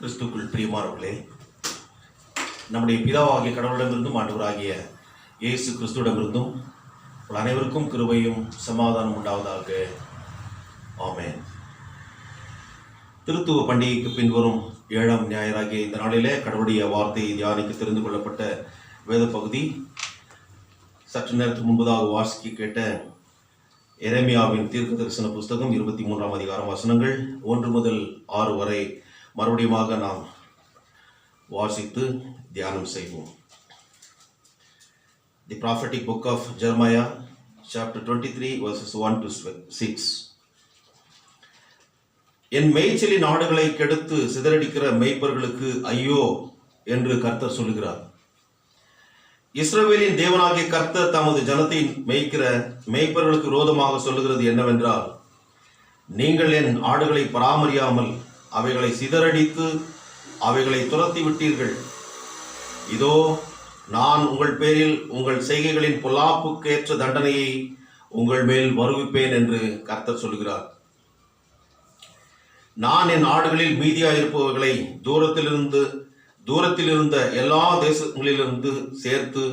கிறிஸ்துக்குள் பிரியமானவர்களே, நம்முடைய பிதாவாகிய கடவுளிடமிருந்தும் ஆண்டவராகிய இயேசு கிறிஸ்துவிடமிருந்தும் அனைவருக்கும் கிருபையும் சமாதானம் உண்டாவதாக. ஆமென். திருத்துவ பண்டிகைக்கு பின்வரும் 7ஆம் ஞாயிறாகிய இந்த நாளிலே கடவுளுடைய வார்த்தையை தியானிக்க தெரிந்து கொள்ளப்பட்ட வேத பகுதி சற்று நேரத்துக்கு முன்பதாக வாசிக்க கேட்ட எரேமியாவின் தீர்க்க தரிசன புஸ்தகம் 23ஆம் அதிகாரம் வசனங்கள் 1 முதல் 6 வரை மறுபடியுமாக நாம் வாசித்து தியானம் செய்வோம். The prophetic book of Jeremiah, chapter 23, verses 1 to 6. என் மேய்ச்சலின் ஆடுகளை கெடுத்து சிதறடிக்கிற மேய்ப்பர்களுக்கு ஐயோ என்று கர்த்தர் சொல்லுகிறார். இஸ்ரவேலின் தேவனாகிய கர்த்தர் தமது ஜனத்தை மேய்க்கிற மேய்ப்பர்களுக்கு விரோதமாக சொல்லுகிறது என்னவென்றால், நீங்கள் என் ஆடுகளை பராமரியாமல் அவைகளை சிதறடித்து அவைகளை துரத்தி விட்டீர்கள். இதோ நான் உங்கள் பேரில் உங்கள் செய்கைகளின் பொல்லாப்புக்கேற்ற தண்டனையை உங்கள் மேல் வருவிப்பேன் என்று கர்த்தர் சொல்கிறார். நான் என் ஆடுகளில் மீதியாயிருப்பவர்களை தூரத்தில் இருந்த எல்லா தேசங்களிலிருந்து சேர்த்து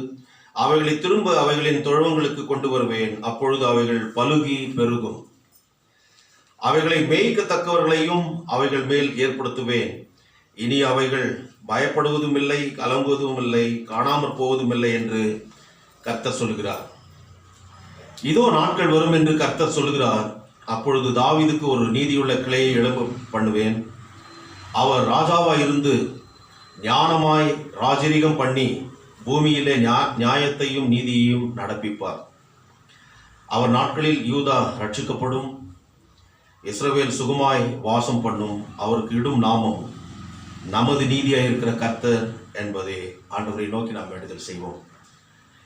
அவைகளை திரும்ப அவைகளின் தொழுவங்களுக்கு கொண்டு வருவேன். அப்பொழுது அவைகள் பலுகி பெருகும். அவைகளை மேய்க்கத்தக்கவர்களையும் அவைகள் மேல் ஏற்படுத்துவேன். இனி அவைகள் பயப்படுவதும் இல்லை, கலங்குவதும் இல்லை, காணாமற் போவதும் இல்லை என்று கர்த்தர் சொல்கிறார். இதோ நாட்கள் வரும் என்று கர்த்தர் சொல்கிறார். அப்பொழுது தாவீதுக்கு ஒரு நீதியுள்ள கிளையை எழும்ப பண்ணுவேன். அவர் ராஜாவாய் இருந்து ஞானமாய் ராஜரீகம் பண்ணி பூமியிலே நியாயத்தையும் நீதியையும் நடப்பிப்பார். அவர் நாட்களில் யூதா ரட்சிக்கப்படும், இஸ்ரவேல் சுகமாய் வாசம் பண்ணும். அவருக்கு இடும் நாமம் நமது நீதியாய் இருக்கிற கர்த்தர் என்பதே. ஆண்டவரை நோக்கி நாம் வேண்டுதல் செய்வோம்.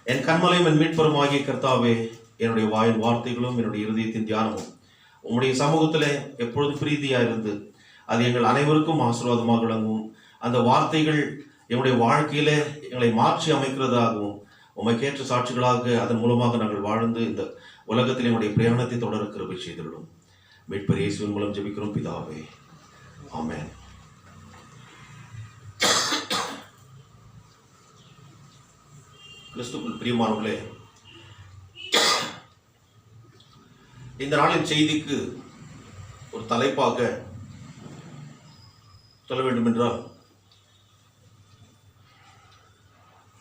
என் கண்மலையும் என் மீட்பருமாகிய கர்த்தாவே, என்னுடைய வாயின் வார்த்தைகளும் என்னுடைய இருதயத்தின் தியானமும் உங்களுடைய சமூகத்தில் எப்பொழுதும் பிரீதியாக இருந்து அது எங்கள் அனைவருக்கும் ஆசீர்வாதமாக விளங்கும். அந்த வார்த்தைகள் எங்களுடைய வாழ்க்கையில எங்களை மாற்றி அமைக்கிறதாகவும் உமைக்கேற்ற சாட்சிகளாக அதன் மூலமாக நாங்கள் வாழ்ந்து இந்த உலகத்தில் எங்களுடைய பிரயாணத்தை தொடர கிருபை செய்துவிடும். மீட்பர் இயேசுவின் மூலம் ஜெபிக்கிறோம் பிதாவே, ஆமென். கிறிஸ்துவுக்குள் பிரியமானவர்களே, இந்த நாளின் செய்திக்கு ஒரு தலைப்பாக சொல்ல வேண்டும் என்றால்,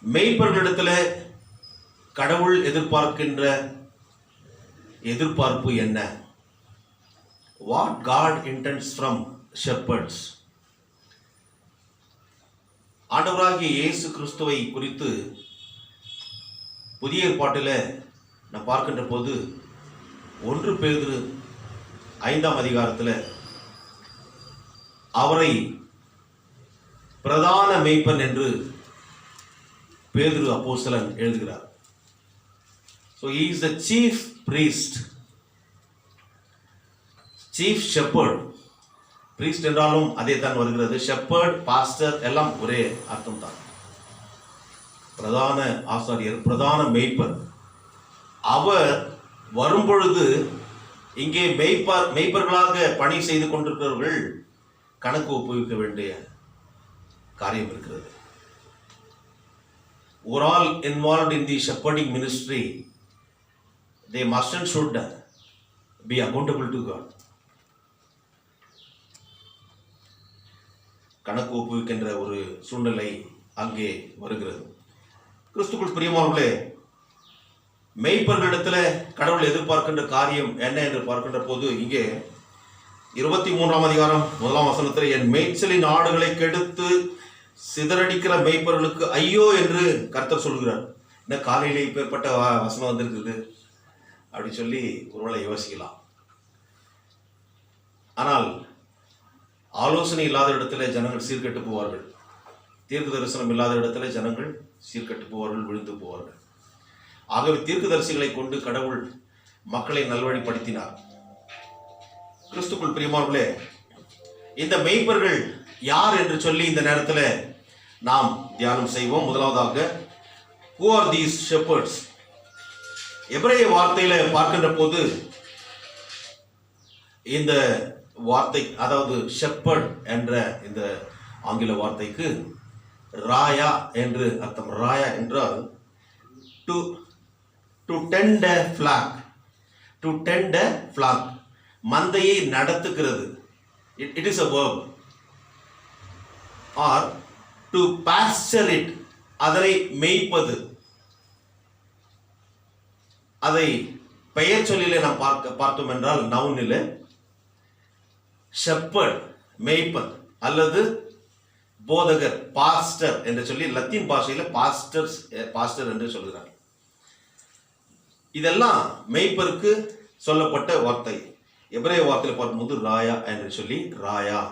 மேய்ப்பர்களிடத்தில் கடவுள் எதிர்பார்க்கின்ற எதிர்பார்ப்பு என்ன? What God intends from shepherds. ஆண்டவராகிய இயேசு கிறிஸ்துவை குறித்து புதிய ஏற்பாட்டில் நான் பார்க்கின்ற போது 1 பேதுரு 5ஆம் அதிகாரத்தில் அவரை பிரதான மேய்ப்பன் என்று பேதுரு அப்போஸ்தலன் எழுதுகிறார். So he is the chief priest, chief shepherd. Priest என்றாலும் அதே தான் வருகிறது. ஷெப்பர்ட், பாஸ்டர் எல்லாம் ஒரே அர்த்தம் தான். பிரதான ஆசாரியர், பிரதான மேய்ப்பர். அவர் வரும்பொழுது இங்கே மேய்ப்பர்களாக பணி செய்து கொண்டிருக்கிறவர்கள் கணக்கு ஒப்புவிக்க வேண்டிய காரியம் இருக்கிறது. Who are all involved in the shepherding ministry, they must and should be accountable to God. கணக்கு ஒப்புவிக்கின்ற ஒரு சூழ்நிலை அங்கே வருகிறது. கிறிஸ்துவுக்குள் பிரியமானவர்களே, மேய்ப்பர்களிடத்தில் கடவுள் எதிர்பார்க்கின்ற காரியம் என்ன என்று பார்க்கின்ற போது இங்கே 23ஆம் அதிகாரம் 1ஆம் வசனத்தில், என் மேய்ச்சலின் ஆடுகளை கெடுத்து சிதறடிக்கிற மேய்ப்பர்களுக்கு ஐயோ என்று கர்த்தர் சொல்கிறார். என்ன காலையிலே இப்பேற்பட்ட வசனம் வந்திருக்குது அப்படி சொல்லி ஒருவேளை யோசிக்கலாம். ஆனால் ஆலோசனை இல்லாத இடத்துல ஜனங்கள் சீர்கெட்டு போவார்கள். தீர்க்க தரிசனம் இல்லாத இடத்துல ஜனங்கள் சீர்கெட்டு போவார்கள், விழுந்து போவார்கள். ஆகவே தீர்க்கதரிசிகளை கொண்டு கடவுள் மக்களை நல்வழிப்படுத்தினார். கிறிஸ்துக்குள் பிரியமானவர்களே, இந்த மேய்ப்பர்கள் யார் என்று சொல்லி இந்த நேரத்தில் நாம் தியானம் செய்வோம். முதலாவதாக, who are these shepherds? எபிரேய வார்த்தையில பார்க்கின்ற போது இந்த வார்த்தை, அதாவது ஷெப்பர்ட் என்ற இந்த ஆங்கில வார்த்தைக்கு ராயா என்று அர்த்தம். ராயா என்றால் to to tend a flock, to tend a flock, மந்தையை நடத்துகிறது. It is a verb. or to pasture it, அதனை மேய்ப்பது. அதை பெயர் சொல்லிலே நாம் பார்த்தோம் என்றால் நவுனிலே ஷெப்பர்ட் மேய்ப்பன் அல்லது போதகர் பாஸ்டர் என்று சொல்லி லத்தீன் பாஷையில் பாஸ்டர் என்று சொல்கிறார். இதெல்லாம் மேய்ப்பருக்கு சொல்லப்பட்ட வார்த்தை. எபிரேய வார்த்தையில் பார்க்கும்போது ராயா என்று சொல்லி ராயா.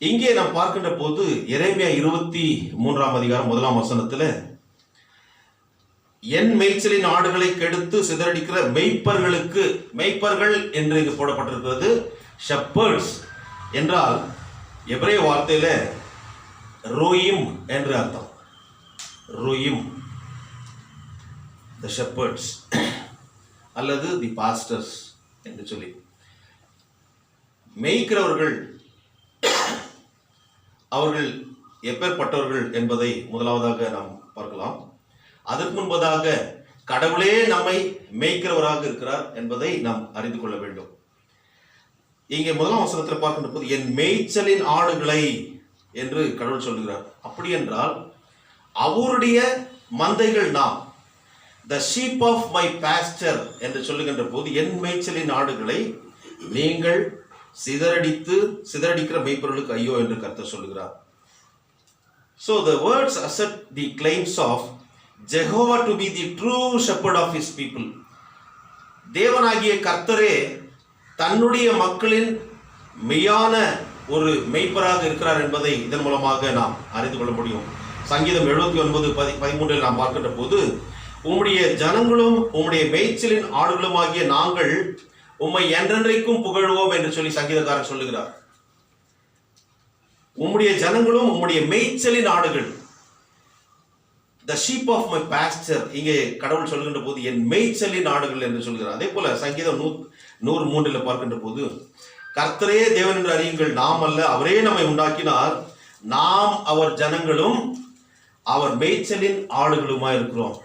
இங்கே நாம் பார்க்கின்ற போது எரேமியா 23 அதிகாரம் 1 வசனத்தில் என் மேய்ச்சலின் ஆடுகளை கெடுத்து சிதறடிக்கிற மெய்ப்பர்களுக்கு, மெய்ப்பர்கள் என்று இங்கு போடப்பட்டிருக்கிறது. ஷெப்பர்ட்ஸ் என்றால் எபிரேய வார்த்தையில ரோயிம் என்று அர்த்தம். ரோயிம், தி ஷெப்பர்ட்ஸ் அல்லது தி பாஸ்டர்ஸ் என்று சொல்லி மேய்க்கிறவர்கள். அவர்கள் எப்பேற்பட்டவர்கள் என்பதை முதலாவதாக நாம் பார்க்கலாம். அதற்கு முன்பதாக கடவுளே நம்மை மேய்க்கிறவராக இருக்கிறார் என்பதை நாம் அறிந்து கொள்ள வேண்டும். இங்கே 1 வசனத்தில் பார்க்கின்ற போது என் மேய்ச்சலின் ஆடுகளை என்று கடவுள் சொல்கிறார். அப்படி என்றால் அவருடைய மந்தைகள் நாம், the sheep of my pasture என்று சொல்லுகின்ற போது என் மேய்ச்சலின் ஆடுகளை நீங்கள் சிதறடிக்கிற மேய்ப்பர்களுக்கு ஐயோ என்று கர்த்தர் சொல்லுகிறார். So the words assert the claims of Jehovah to be the true shepherd of his people. தேவனாகிய கர்த்தரே தன்னுடைய மக்களின் மெய்யான ஒரு மெய்ப்பராக இருக்கிறார் என்பதை இதன் மூலமாக நாம் அறிந்து கொள்ள முடியும். சங்கீதம் 79:13 நாம் பார்க்கின்ற போது உம்முடைய ஜனங்களும் உம்முடைய மேய்ச்சலின் ஆடுகளும் ஆகிய நாங்கள் உம்மை என்றென்றைக்கும் புகழ்வோம் என்று சொல்லி சங்கீதக்காரன் சொல்லுகிறார். உம்முடைய ஜனங்களும் உம்முடைய மேய்ச்சலின் ஆடுகள், the sheep of my pasture, இங்கே கடவுள் சொல்கின்ற போது என் மேய்ச்சலின் ஆடுகள் என்று சொல்கிறார். அதே போல சங்கீதம் 103 பார்க்கின்ற போது கர்த்தரே தேவன் என்று அறியுங்கள், நாம் அல்ல அவரே நம்மை உண்டாக்கினார், நாம் அவர் ஜனங்களும் அவர் மேய்ச்சலின் ஆடுகளுமாய் இருக்கிறோம்.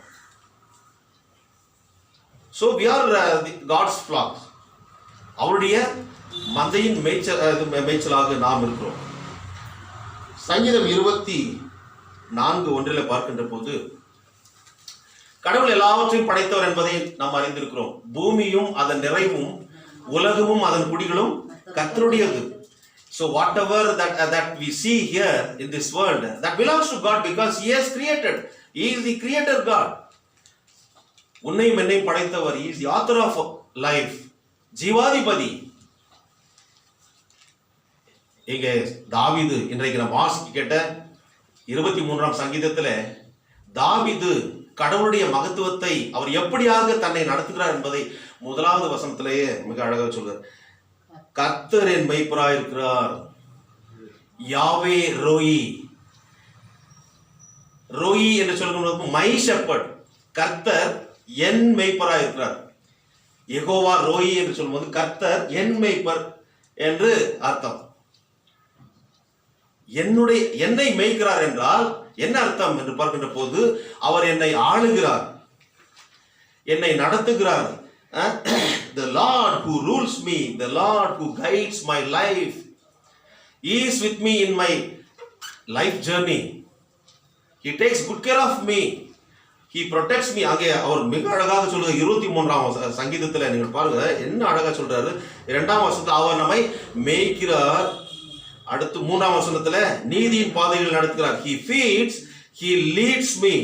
So we are God's flock. அவருடைய மந்தையின் மேய்ச்சலாக நாம் இருக்கிறோம். சங்கீதம் 24:1 பார்க்கின்ற போது கடவுள் எல்லாவற்றையும் படைத்தவர் என்பதை நாம் அறிந்திருக்கிறோம். பூமியும் அதன் நிறைவும் உலகமும் அதன் குடிகளும் கர்த்தருடையது. So whatever that we see here in this world, that belongs to God because he has created. He is the creator God. உன்னையும் என்னையும் படைத்தவர். He is the author of life. ஜீவாதிபதி. இங்கே தாவீது இன்றைக்கு நாம் வாசிக்க கேட்ட 23ஆம் சங்கீதத்தில் தாவீது கடவுளுடைய மகத்துவத்தை அவர் எப்படியாக தன்னை நடத்துகிறார் என்பதை 1வது வசனத்திலேயே மிக அழகாக சொல்றார். கர்த்தர் என் மெய்ப்பராய் இருக்கிறார். யாவே ரோயி. ரோயி என்று சொல்லும்போது மை ஷெப்பர்ட், கர்த்தர் என் மெய்ப்பராய் இருக்கிறார். யெகோவா ரோயி என்று சொல்லும்போது கர்த்தர் என் மெய்ப்பர் என்று அர்த்தம். என்னை மேய்க்கிறார் என்றால் என்ன அர்த்தம் என்று பார்க்கின்ற போது அவர் என்னை ஆளுகிறார், என்னை நடத்துகிறார். The Lord who rules me, the Lord who guides my life, he is with me in my life journey. He takes good care of me. He protects me. அங்கே அவர் மிக அழகாக சொல்லுங்க. 23ஆம் சங்கீதத்தில் நீங்கள் பாருங்க என்ன அழகா சொல்றாரு. 2ஆம் வசனத்தில் அவர் நம்மை மேய்க்கிறார். அடுத்து 3ஆம் வசனத்துல நீதியின் பாதைகள் நடத்துகிறார். He feeds, he leads me.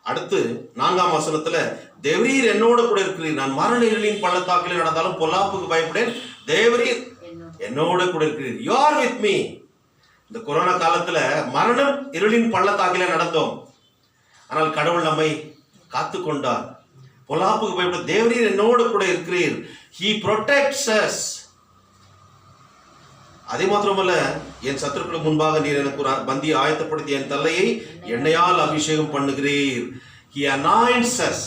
அடுத்து 4ஆம் வசனத்துல தேவரீர் என்னோட கூட இருக்கிறீர், நான் மரண இருளின் பள்ளத்தாக்கிலே நடந்தாலும் பொல்லாப்புக்கு பயப்படேன், தேவரீர் என்னோட கூட இருக்கிறீர். You are with me. இந்த கொரோனா காலத்துல மரணம் இருளின் பள்ளத்தாக்கிலே நடந்தோம், ஆனால் கடவுள் நம்மை காத்து கொண்டார். பொல்லாப்புக்கு பயப்பட தேவரீர் என்னோட கூட இருக்கிறீர். He protects us. அதே மாத்திரமல்ல, என் சத்துருக்களுக்கு முன்பாக நீர் எனக்கு பந்தி ஆயத்தப்படுத்தி என் தலையை எண்ணெயால் அபிஷேகம் பண்ணுகிறீர். He anoints us.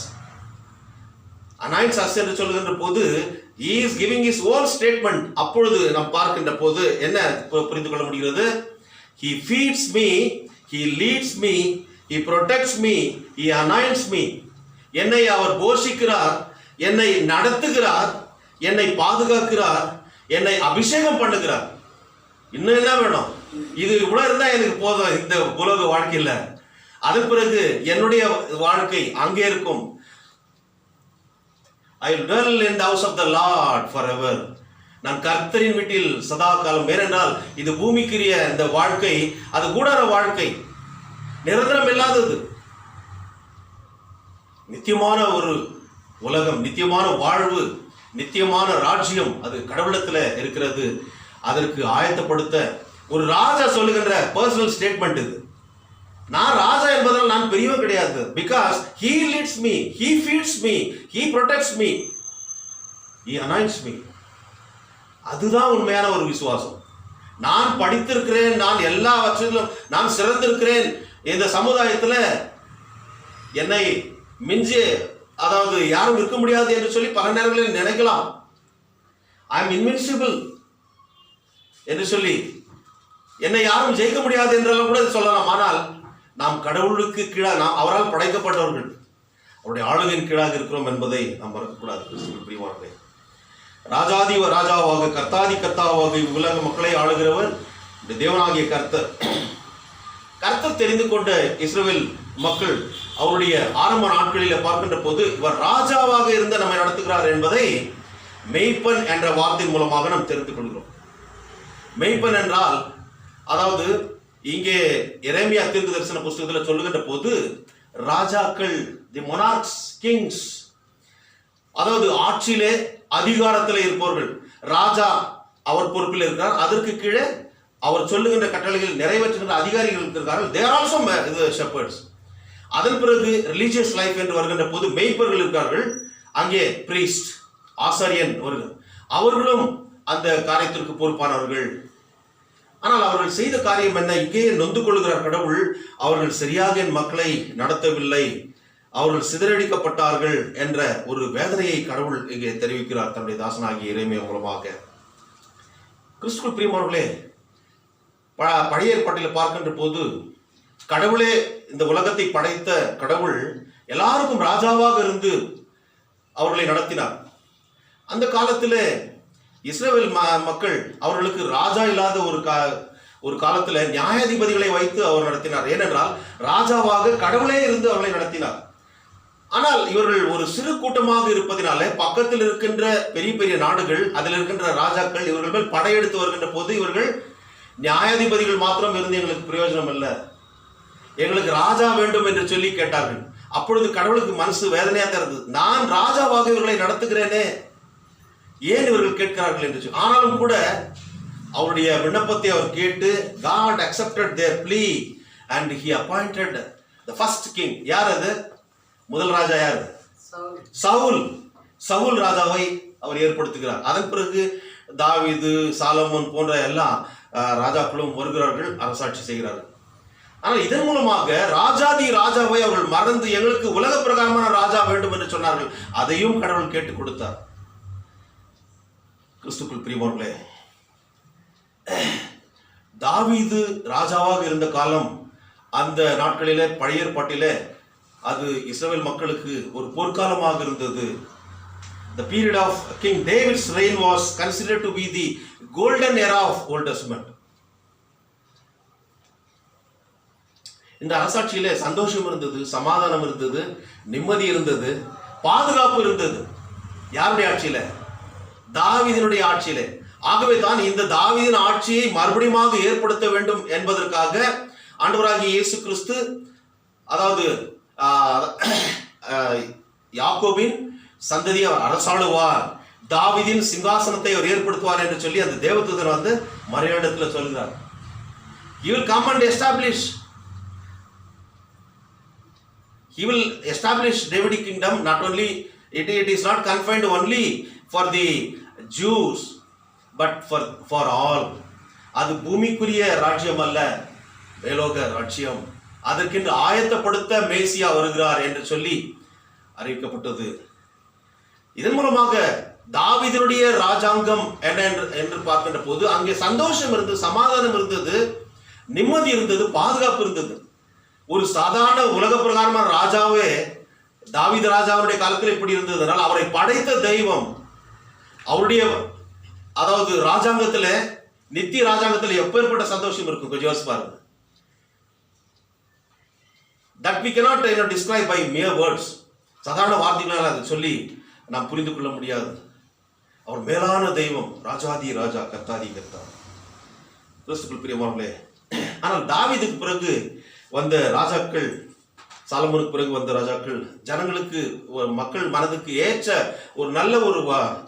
Anoints us என்று சொல்லுகின்ற போது he is giving his own statement. அப்பொழுது நாம் பார்க்கின்ற போது என்ன புரிந்து கொள்ள முடிகிறது? He feeds me, he leads me, he protects me, he anoints me. என்னை அவர் போஷிக்கிறார், என்னை நடத்துகிறார், என்னை பாதுகாக்கிறார், என்னை அபிஷேகம் பண்ணுகிறார். இன்னும் என்ன வேணும்? இது இவ்வளவு இருந்தா எனக்கு போதும் இந்த உலக வாழ்க்கையில. அதன் பிறகு என்னுடைய வாழ்க்கை அங்கே இருக்கும். I will dwell in the house of the Lord forever. நான் கர்த்தரின் வீட்டில் சதா காலம். ஏனென்றால் இது பூமிக்குரிய இந்த வாழ்க்கை அது கூடார வாழ்க்கை, நிரந்தரம் இல்லாதது. நித்தியமான ஒரு உலகம், நித்தியமான வாழ்வு, நித்தியமான ராஜ்யம் அது கடவுளத்துல இருக்கிறது. அதற்கு ஆயத்தப்படுத்த ஒரு ராஜா சொல்லுகின்ற பர்சனல் ஸ்டேட்மெண்ட் இது. நான் ராஜா என்பதால் நான் பெரியவன் கிடையாது. Because he leads me, he feeds me, he protects me, he anoints me. அதுதான் உண்மையான ஒரு விசுவாசம். நான் படித்திருக்கிறேன், நான் எல்லாவற்றிலும் நான் சிறந்திருக்கிறேன், இந்த சமுதாயத்துல என்னை மிஞ்சி அதாவது யாரும் இருக்க முடியாது என்று சொல்லி பல நேரங்களில் நினைக்கலாம். ஐ எம் இன்வின்சிபிள் என்று சொல்லி என்னை யாரும் ஜெயிக்க முடியாது என்றெல்லாம் கூட சொல்லலாம். ஆனால் நாம் கடவுளுக்கு கீழாக, நாம் அவரால் படைக்கப்பட்டவர்கள், அவருடைய ஆளுகையின் கீழாக இருக்கிறோம் என்பதை நாம் மறக்கக்கூடாது. கிறிஸ்துவுக்குள் பிரியமானவர்களே, ராஜாதி ராஜாவாக கர்த்தாதி கர்த்தாவாக உலக மக்களை ஆளுகிறவர் தேவனாகிய கர்த்தர். கர்த்தர் தெரிந்து கொண்ட இஸ்ரவேல் மக்கள் அவருடைய ஆரம்ப நாட்களில் பார்க்கின்ற போது இவர் ராஜாவாக இருந்து நம்மை நடத்துகிறார் என்பதை மெய்ப்பன் என்ற வார்த்தையின் மூலமாக நாம் தெரிந்து கொள்கிறோம். மெய்ப்பன் என்றால் அதாவது இங்கே எரேமியா தீர்க்க தரிசன புஸ்தகத்தில் சொல்லுகின்ற போது ராஜாக்கள், தி மொனார்க்ஸ், கிங்ஸ், அதாவது ஆட்சியிலே அதிகாரத்தில் இருப்பவர்கள். ராஜா அவர் பொறுப்பில் இருக்கிறார், அதற்கு கீழே அவர் சொல்லுகின்ற கட்டளைகள் நிறைவேற்றுகின்ற அதிகாரிகள் இருக்கிறார்கள். they are also shepherds. அதன் பிறகு ரிலீஜியஸ் லைஃப் என்று வருகின்ற போது மெய்ப்பர்கள் இருக்கிறார்கள். அங்கே பிரீஸ்ட், ஆசாரியன் அவர்களும் அந்த காரியத்திற்கு பொறுப்பானவர்கள். ஆனால் அவர்கள் செய்த காரியம் என்ன? இங்கேயே நொந்து கொள்கிறார் கடவுள். அவர்கள் சரியாக என் மக்களை நடத்தவில்லை, அவர்கள் சிதறடிக்கப்பட்டார்கள் என்ற ஒரு வேதனையை கடவுள் இங்கே தெரிவிக்கிறார் தன்னுடைய தாசனாகிய எரேமியா மூலமாக. கிறிஸ்துவுக்குள் பிரியமானவர்களே, பழைய ஏற்பாட்டில் பார்க்கின்ற போது கடவுளே இந்த உலகத்தை படைத்த கடவுள் எல்லாருக்கும் ராஜாவாக இருந்து அவர்களை நடத்தினார். அந்த காலத்தில் இஸ்ரவேல் மக்கள் அவர்களுக்கு ராஜா இல்லாத ஒரு காலத்தில் நியாயாதிபதிகளை வைத்து அவர் நடத்தினார். ஏனென்றால் ராஜாவாக கடவுளே இருந்து அவர்களை நடத்தினார். ஆனால் இவர்கள் ஒரு சிறு கூட்டமாக இருப்பதினால பக்கத்தில் இருக்கின்ற பெரிய பெரிய நாடுகள், அதில் இருக்கின்ற ராஜாக்கள் இவர்கள் மேல் படையெடுத்து வருகின்ற போது இவர்கள் நியாயாதிபதிகள் மாத்திரம் இருந்து எங்களுக்கு பிரயோஜனம் இல்லை, எங்களுக்கு ராஜா வேண்டும் என்று சொல்லி கேட்டார்கள். அப்பொழுது கடவுளுக்கு மனசு வேதனையாக இருந்தது. நான் ராஜாவாக இவர்களை நடத்துகிறேனே, ஏன் இவர்கள் கேட்கிறார்கள் என்று சொல்லி. ஆனாலும் கூட அவருடைய விண்ணப்பத்தை அவர் கேட்டு God accepted their plea and he appointed the first king. யார் அது? முதல் ராஜா யார்? சவுல் ராஜாவை அவர் ஏற்படுத்துகிறார். அதன் பிறகு தாவீது, சாலமோன் போன்ற எல்லா ராஜாக்களும் வருகிறார்கள், அரசாட்சி செய்கிறார்கள். ஆனால் இதன் மூலமாக ராஜாதி ராஜாவை அவர்கள் மறந்து எங்களுக்கு உலக பிரகாரமான ராஜா வேண்டும் என்று சொன்னார்கள். அதையும் கடவுள் கேட்டுக் கொடுத்தார். கிறிஸ்துவுக்குள் பிரியமானவர்களே, தாவீது ராஜாவாக இருந்த காலம், அந்த நாட்களிலே பழைய ஏற்பாட்டிலே அது இஸ்ரவேல் மக்களுக்கு ஒரு பொற்காலமாக இருந்தது. The period of King David's reign was considered to be the golden era of Old Testament. இந்த அரசாட்சியிலே சந்தோஷம் இருந்தது, சமாதானம் இருந்தது, நிம்மதி இருந்தது, பாதுகாப்பு இருந்தது. யாருடைய ஆட்சியில? தாவீதினுடைய ஆட்சியிலே. ஆகவே தான் இந்த தாவீதின் ஆட்சியை மறுபடியும் ஏற்படுத்த வேண்டும் என்பதற்காக ஆண்டவராகிய இயேசு கிறிஸ்து, அதாவது யாக்கோபின் சந்ததியை அவர் அரசாளுவார், தாவீதின் சிங்காசனத்தை அவர் ஏற்படுத்துவார் என்று சொல்லி அந்த தேவதூதன் வந்து மரியாளிடத்தில் சொல்கிறார். He will come and establish. He will establish Davidic kingdom. Not only it is not confined only for the Jews, but for all. அது பூமிக்குரிய ராஜ்யம் அல்ல, மேலோக ராஜ்யம். அதற்கென்று ஆயத்தப்படுத்த மேசியா வருகிறார் என்று சொல்லி அறிவிக்கப்பட்டது. இதன் மூலமாக தாவீதினுடைய ராஜாங்கம் என்ன என்று பார்க்கின்ற போது அங்கே சந்தோஷம் இருந்தது, சமாதானம் இருந்தது, நிம்மதி இருந்தது, பாதுகாப்பு இருந்தது. ஒரு சாதாரண உலக பிரகாரமான ராஜாவே தாவீது ராஜாவுடைய காலத்தில் இப்படி இருந்ததுனால் அவரை படைத்த தெய்வம் அவருடைய அதாவது ராஜாங்கத்தில், நித்திய ராஜாங்கத்தில் எப்பேற்பட்ட சந்தோஷம் இருக்கும் கொஞ்சம் யோசிச்சு பாருங்க. That we cannot describe by mere words. சாதாரண வார்த்தைகளால் அதை சொல்லி நாம் புரிந்து கொள்ள முடியாது. அவர் மேலான தெய்வம், ராஜாதி ராஜா, கர்த்தாதி கர்த்தா. கிறிஸ்துவுக்குள் பிரியமானவர்களே, ஆனால் தாவீதுக்கு பிறகு வந்த ராஜாக்கள், சாலமோனுக்கு பிறகு வந்த ராஜாக்கள் ஜனங்களுக்கு, மக்கள் மனதுக்கு ஏற்ற ஒரு நல்ல ஒரு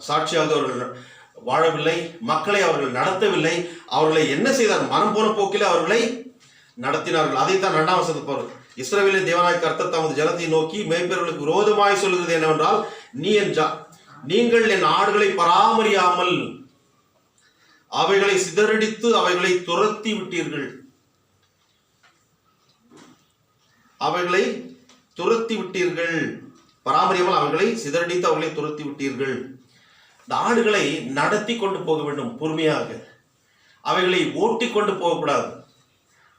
சாட்சியாக அவர்கள் வாழவில்லை. மக்களை அவர்கள் நடத்தவில்லை. அவர்களை என்ன செய்தார்கள்? மனம் போன போக்கிலே அவர்களை நடத்தினார்கள். அதைத்தான் 2ஆம் வசனத்தில் இஸ்ரவேலின் தேவனாய கர்த்தர் தமது ஜனத்தை நோக்கி மேய்ப்பர்களுக்கு விரோதமாய் சொல்கிறது என்னவென்றால், நீங்கள் என் ஆடுகளை பராமரியாமல் அவைகளை சிதறடித்து அவைகளை துரத்தி விட்டீர்கள். அவைகளை துரத்தி விட்டீர்கள். பராமரியாமல் அவைகளை சிதறடித்து அவைகளை துரத்தி விட்டீர்கள். இந்த ஆடுகளை நடத்தி கொண்டு போக வேண்டும் பொறுமையாக. அவைகளை ஓட்டி கொண்டு போகக்கூடாது.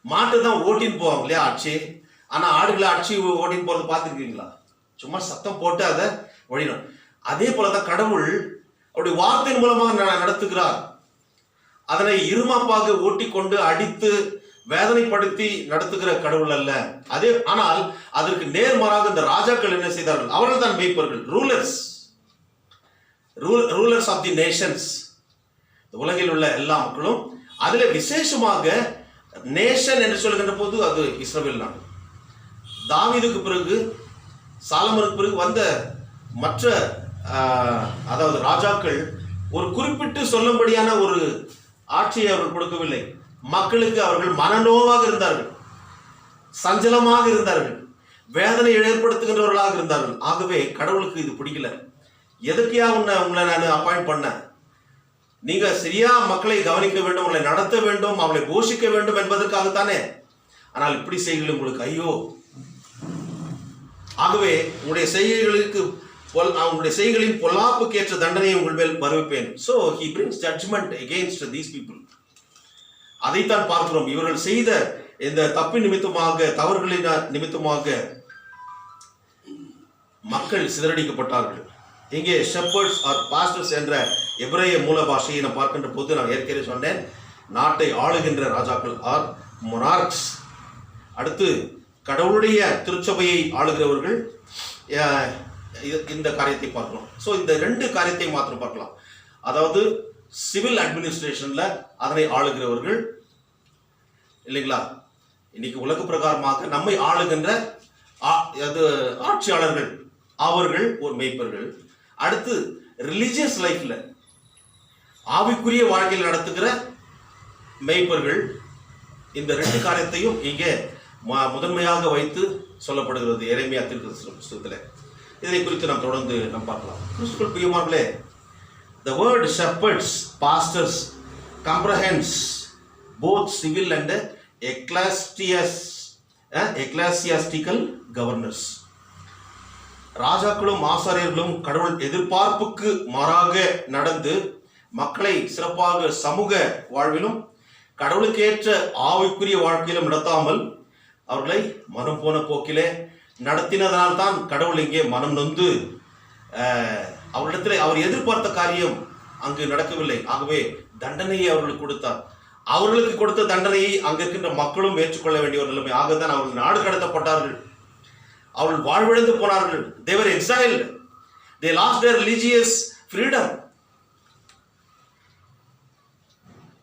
மாட்டு தான் ஓட்டின்னு போவாங்க இல்லையா ஆட்சி. ஆனால் ஆடுகளை அடிச்சு ஓட்டின்னு போகிறது பார்த்துருக்கீங்களா? சும்மா சத்தம் போட்டு அதை ஒழிடும். அதே போல தான் கடவுள் அவருடைய வார்த்தையின் மூலமாக நடத்துகிறார். அதனை இருமாப்பாக ஓட்டி கொண்டு அடித்து வேதனைப்படுத்தி நடத்துகிற கடவுள் அல்ல. ஆனால் அதற்கு நேர்மாறாக இந்த ராஜாக்கள் என்ன செய்தார்கள்? அவர்கள் தான் மேய்ப்பர்கள், ரூலர்ஸ் ஆஃப் தி நேஷன்ஸ். உலகில் உள்ள எல்லா மக்களும், அதில் விசேஷமாக நேஷன் என்று சொல்கின்ற போது அது இஸ்ரவேல் நாடு. தாவீதுக்கு பிறகு, சாலமோனுக்கு பிறகு வந்த மற்ற அதாவது ராஜாக்கள் ஒரு குறிப்பிட்டு சொல்லும்படியான ஒரு ஆட்சியை அவர்கள் கொடுக்கவில்லை. மக்களுக்கு அவர்கள் மனநோவாக இருந்தார்கள், சஞ்சலமாக இருந்தார்கள், வேதனை ஏற்படுத்துகின்றவர்களாக இருந்தார்கள். ஆகவே கடவுளுக்கு இது பிடிக்கல. எதுக்கையா உங்களை நான் அப்பாயிண்ட் பண்ணேன்? நீங்க சரியா மக்களை கவனிக்க வேண்டும், உங்களை நடத்த வேண்டும், அவளை போஷிக்க வேண்டும் என்பதற்காகத்தானே. ஆனால் இப்படி செய்கிறது உங்களுக்கு ஐயோ. ஆகவே உங்களுடைய செய்கைகளின் பொல்லாப்புக்கு ஏற்ற தண்டனையை உங்கள் மேல் வருவிப்பேன். So he brings judgment against these people. அதைத்தான் பார்க்கிறோம். இவர்கள் செய்த இந்த தப்பின் நிமித்தமாக, தவறுகளின் நிமித்தமாக மக்கள் சிதறடிக்கப்பட்டார்கள். இங்கே ஷெப்பர்ட்ஸ் ஆர் பாஸ்டர்ஸ் என்ற எபிரேய மூல பாஷையை நான் பார்க்கின்ற போது நான் ஏற்கனவே சொன்னேன், நாட்டை ஆளுகின்ற ராஜாக்கள் ஆர் மொனார்க்ஸ். அடுத்து கடவுளுடைய திருச்சபையை ஆளுகிறவர்கள். இந்த காரியத்தை பார்க்கலாம். ஸோ இந்த 2 காரியத்தை மாத்திரம் பார்க்கலாம். அதாவது சிவில் அட்மினிஸ்ட்ரேஷன்ல அதனை ஆளுகிறவர்கள் இல்லைங்களா. இன்னைக்கு உலக பிரகாரமாக நம்மை ஆளுகின்ற ஆட்சியாளர்கள், அவர்கள் ஒரு மேய்ப்பர்கள். அடுத்து ரிலிஜியஸ் லைஃப்ல ஆவிக்குரிய வாழ்க்கையில் நடத்துகிற மேய்ப்பர்கள். இந்த 2 காரியத்தையும் இங்கே முதன்மையாக வைத்து சொல்லப்படுகிறது எரேமியா தீர்க்கதரிசன புத்தகத்தில். இதை குறித்து நாம் தொடர்ந்து பார்க்கலாம். கிறிஸ்துவுக்குள் பிரியமானவர்களே, the word shepherds, pastors comprehends both civil and ecclesiastical governors. ராஜாக்களும் ஆசாரியர்களும் கடவுள் எதிர்பார்ப்புக்கு மாறாக நடந்து மக்களை சிறப்பாக சமூக வாழ்விலும் கடவுளுக்கேற்ற ஆவிக்குரிய வாழ்க்கையிலும் நடத்தாமல் அவர்களை மனம் போன போக்கிலே நடத்தினதனால்தான் கடவுள் இங்கே மனம் நொந்து அவரிடத்தில் அவர் எதிர்பார்த்த காரியம் அங்கு நடக்கவில்லை. ஆகவே தண்டனையை அவர்களுக்கு கொடுத்தார். அவர்களுக்கு கொடுத்த தண்டனையை அங்க இருக்கின்ற மக்களும் ஏற்றுக்கொள்ள வேண்டிய ஒரு நிலைமை. ஆகத்தான் அவர்கள் நாடு கடத்தப்பட்டார்கள், அவர்கள் வாழ்விழந்து போனார்கள். they were exiled, they lost their religious freedom.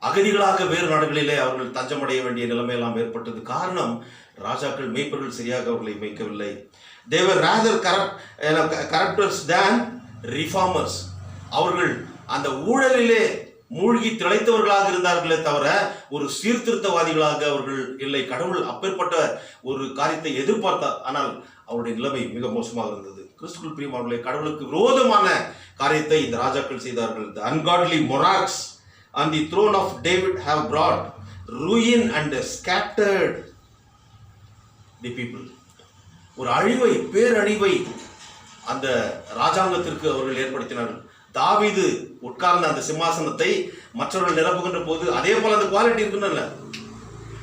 அகதிகளாக வேறு நாடுகளிலே அவர்கள் தஞ்சமடைய வேண்டிய நிலைமை எல்லாம் ஏற்பட்டது. காரணம், ராஜாக்கள் மேய்ப்பர்கள் சரியாக அவர்களை மேய்க்கவில்லை. they were rather corruptors than reformers. அவர்கள் அந்த ஊழலிலே மூழ்கி திளைத்தவர்களாக இருந்தார்களே தவிர ஒரு சீர்திருத்தவாதிகளாக அவர்கள் இல்லை. கடவுள் அப்பேற்பட்ட ஒரு காரியத்தை எதிர்பார்த்தார். ஆனால் அவருடைய நிலைமை மிக மோசமாக இருந்தது. கிறிஸ்துவுக்குள் பிரியமானவர்களே, கடவுளுக்கு விரோதமான காரியத்தை இந்த ராஜாக்கள் செய்தார்கள். the ungodly monarchs on the throne of David have brought ruin and scattered the people. ஒரு அழிவை, பேரழிவை அந்த ராஜாங்கத்திற்கு அவர்கள் ஏற்படுத்தினார்கள். தாவீது உட்கார்ந்த அந்த சிம்மாசனத்தை மற்றவர்கள் நிரப்புகின்ற போது அதே போல அந்த குவாலிட்டி இருக்குன்னு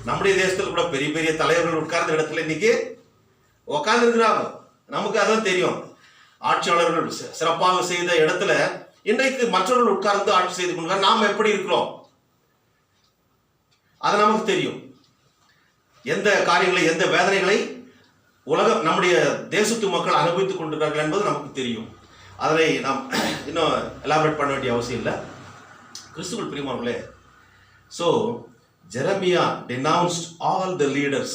நம்முடைய தேசத்தில் கூட பெரிய பெரிய தலைவர்கள் உட்கார்ந்த இடத்துல இன்னைக்கு உட்கார்ந்து இருக்கிறாங்க. நமக்கு அதான் தெரியும். ஆட்சியாளர்கள் சிறப்பாக செய்த இடத்துல இன்றைக்கு மற்றவர்கள் உட்கார்ந்து ஆட்சி செய்து கொண்டு நாம் எப்படி இருக்கிறோம் அது நமக்கு தெரியும். எந்த காரியங்களை, எந்த வேதனைகளை உலகம் நம்முடைய தேசத்து மக்கள் அனுபவித்துக் கொண்டிருக்கிறார்கள் என்பது நமக்கு தெரியும். அதனை நாம் இன்னும் எலாபரேட் பண்ண வேண்டிய அவசியம் இல்லை. கிறிஸ்துவுக்குள் பிரியமானவர்களே, so Jeremiah denounced all the leaders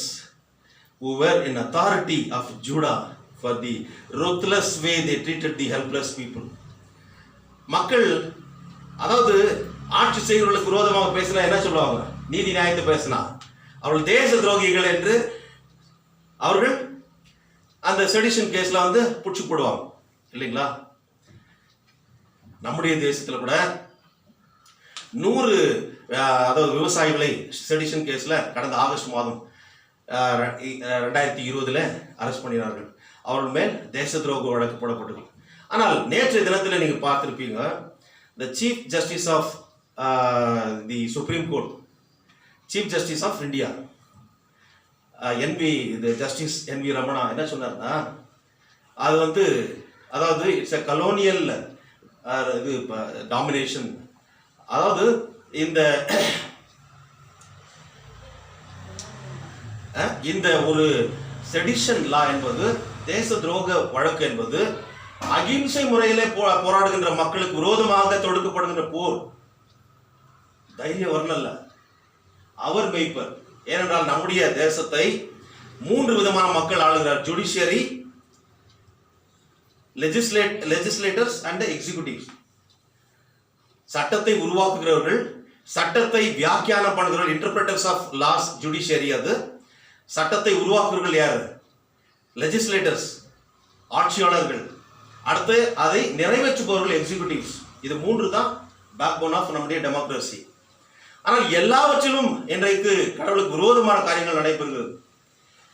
who were in authority of Judah for the ruthless way they treated the helpless people. மக்கள், அதாவது ஆட்சி செய்கிறவர்களுக்கு விரோதமாக பேசினா என்ன சொல்லுவாங்க? நீதி நியாயத்தை பேசினா அவர்கள் தேச துரோகிகள் என்று அவர்கள் அந்த செடிஷன் கேஸ்ல வந்து புடிச்சு போடுவாங்க இல்லைங்களா? நம்முடைய தேசத்துல கூட 100 அதாவது விவசாயிகளை செடிஷன் கேஸ்ல கடந்த ஆகஸ்ட் மாதம் 2020 அரெஸ்ட் பண்ணினார்கள். அவர்கள் மேல் தேச துரோக வழக்கு போடப்பட்டது. ஆனால் நேற்றைய தினத்தில் நீங்க பார்த்திருப்பீங்க, the chief justice of the supreme court, chief justice of India, justice NV Ramana என்ன சொன்னார்னா, அது வந்து அதாவது இட்ஸ் a colonial இது டாமினேஷன். அதாவது இந்த ஒரு செடிஷன் லா என்பது, தேச துரோக வழக்கு என்பது அகிம்சை முறையிலே போராடுகின்ற மக்களுக்கு விரோதமாக தொடுக்கப்படுகின்ற போர். தைரிய வரல அவர் மெய்ப்பர். ஏனென்றால் நம்முடைய தேசத்தை 3 விதமான மக்கள் ஆளுகிறார்: ஜுடிஷியரி, லெஜிஸ்லேட்டர்ஸ் அண்ட் எக்ஸிகியூட்டிவ்ஸ். சட்டத்தை உருவாக்குகிறவர்கள், சட்டத்தை வியாக்கியானம் பண்ணுகிறவர்கள், இன்டர்பிரட்டர்ஸ் ஆஃப் லாஸ் ஜுடிஷியரி. அது சட்டத்தை உருவாக்குகிறவர்கள் யாரு? லெஜிஸ்லேட்டர்ஸ், ஆட்சியாளர்கள். அடுத்து அதை நிறைவேற்றுபவர்கள் எக்ஸிகியூட்டிவ்ஸ். இது 3 தான் பேக் போன் ஆஃப் நம்முடைய டெமோக்ரஸி. ஆனால் எல்லாவற்றிலும் இன்றைக்கு கடவுளுக்கு விரோதமான காரியங்கள் நடைபெறுகிறது.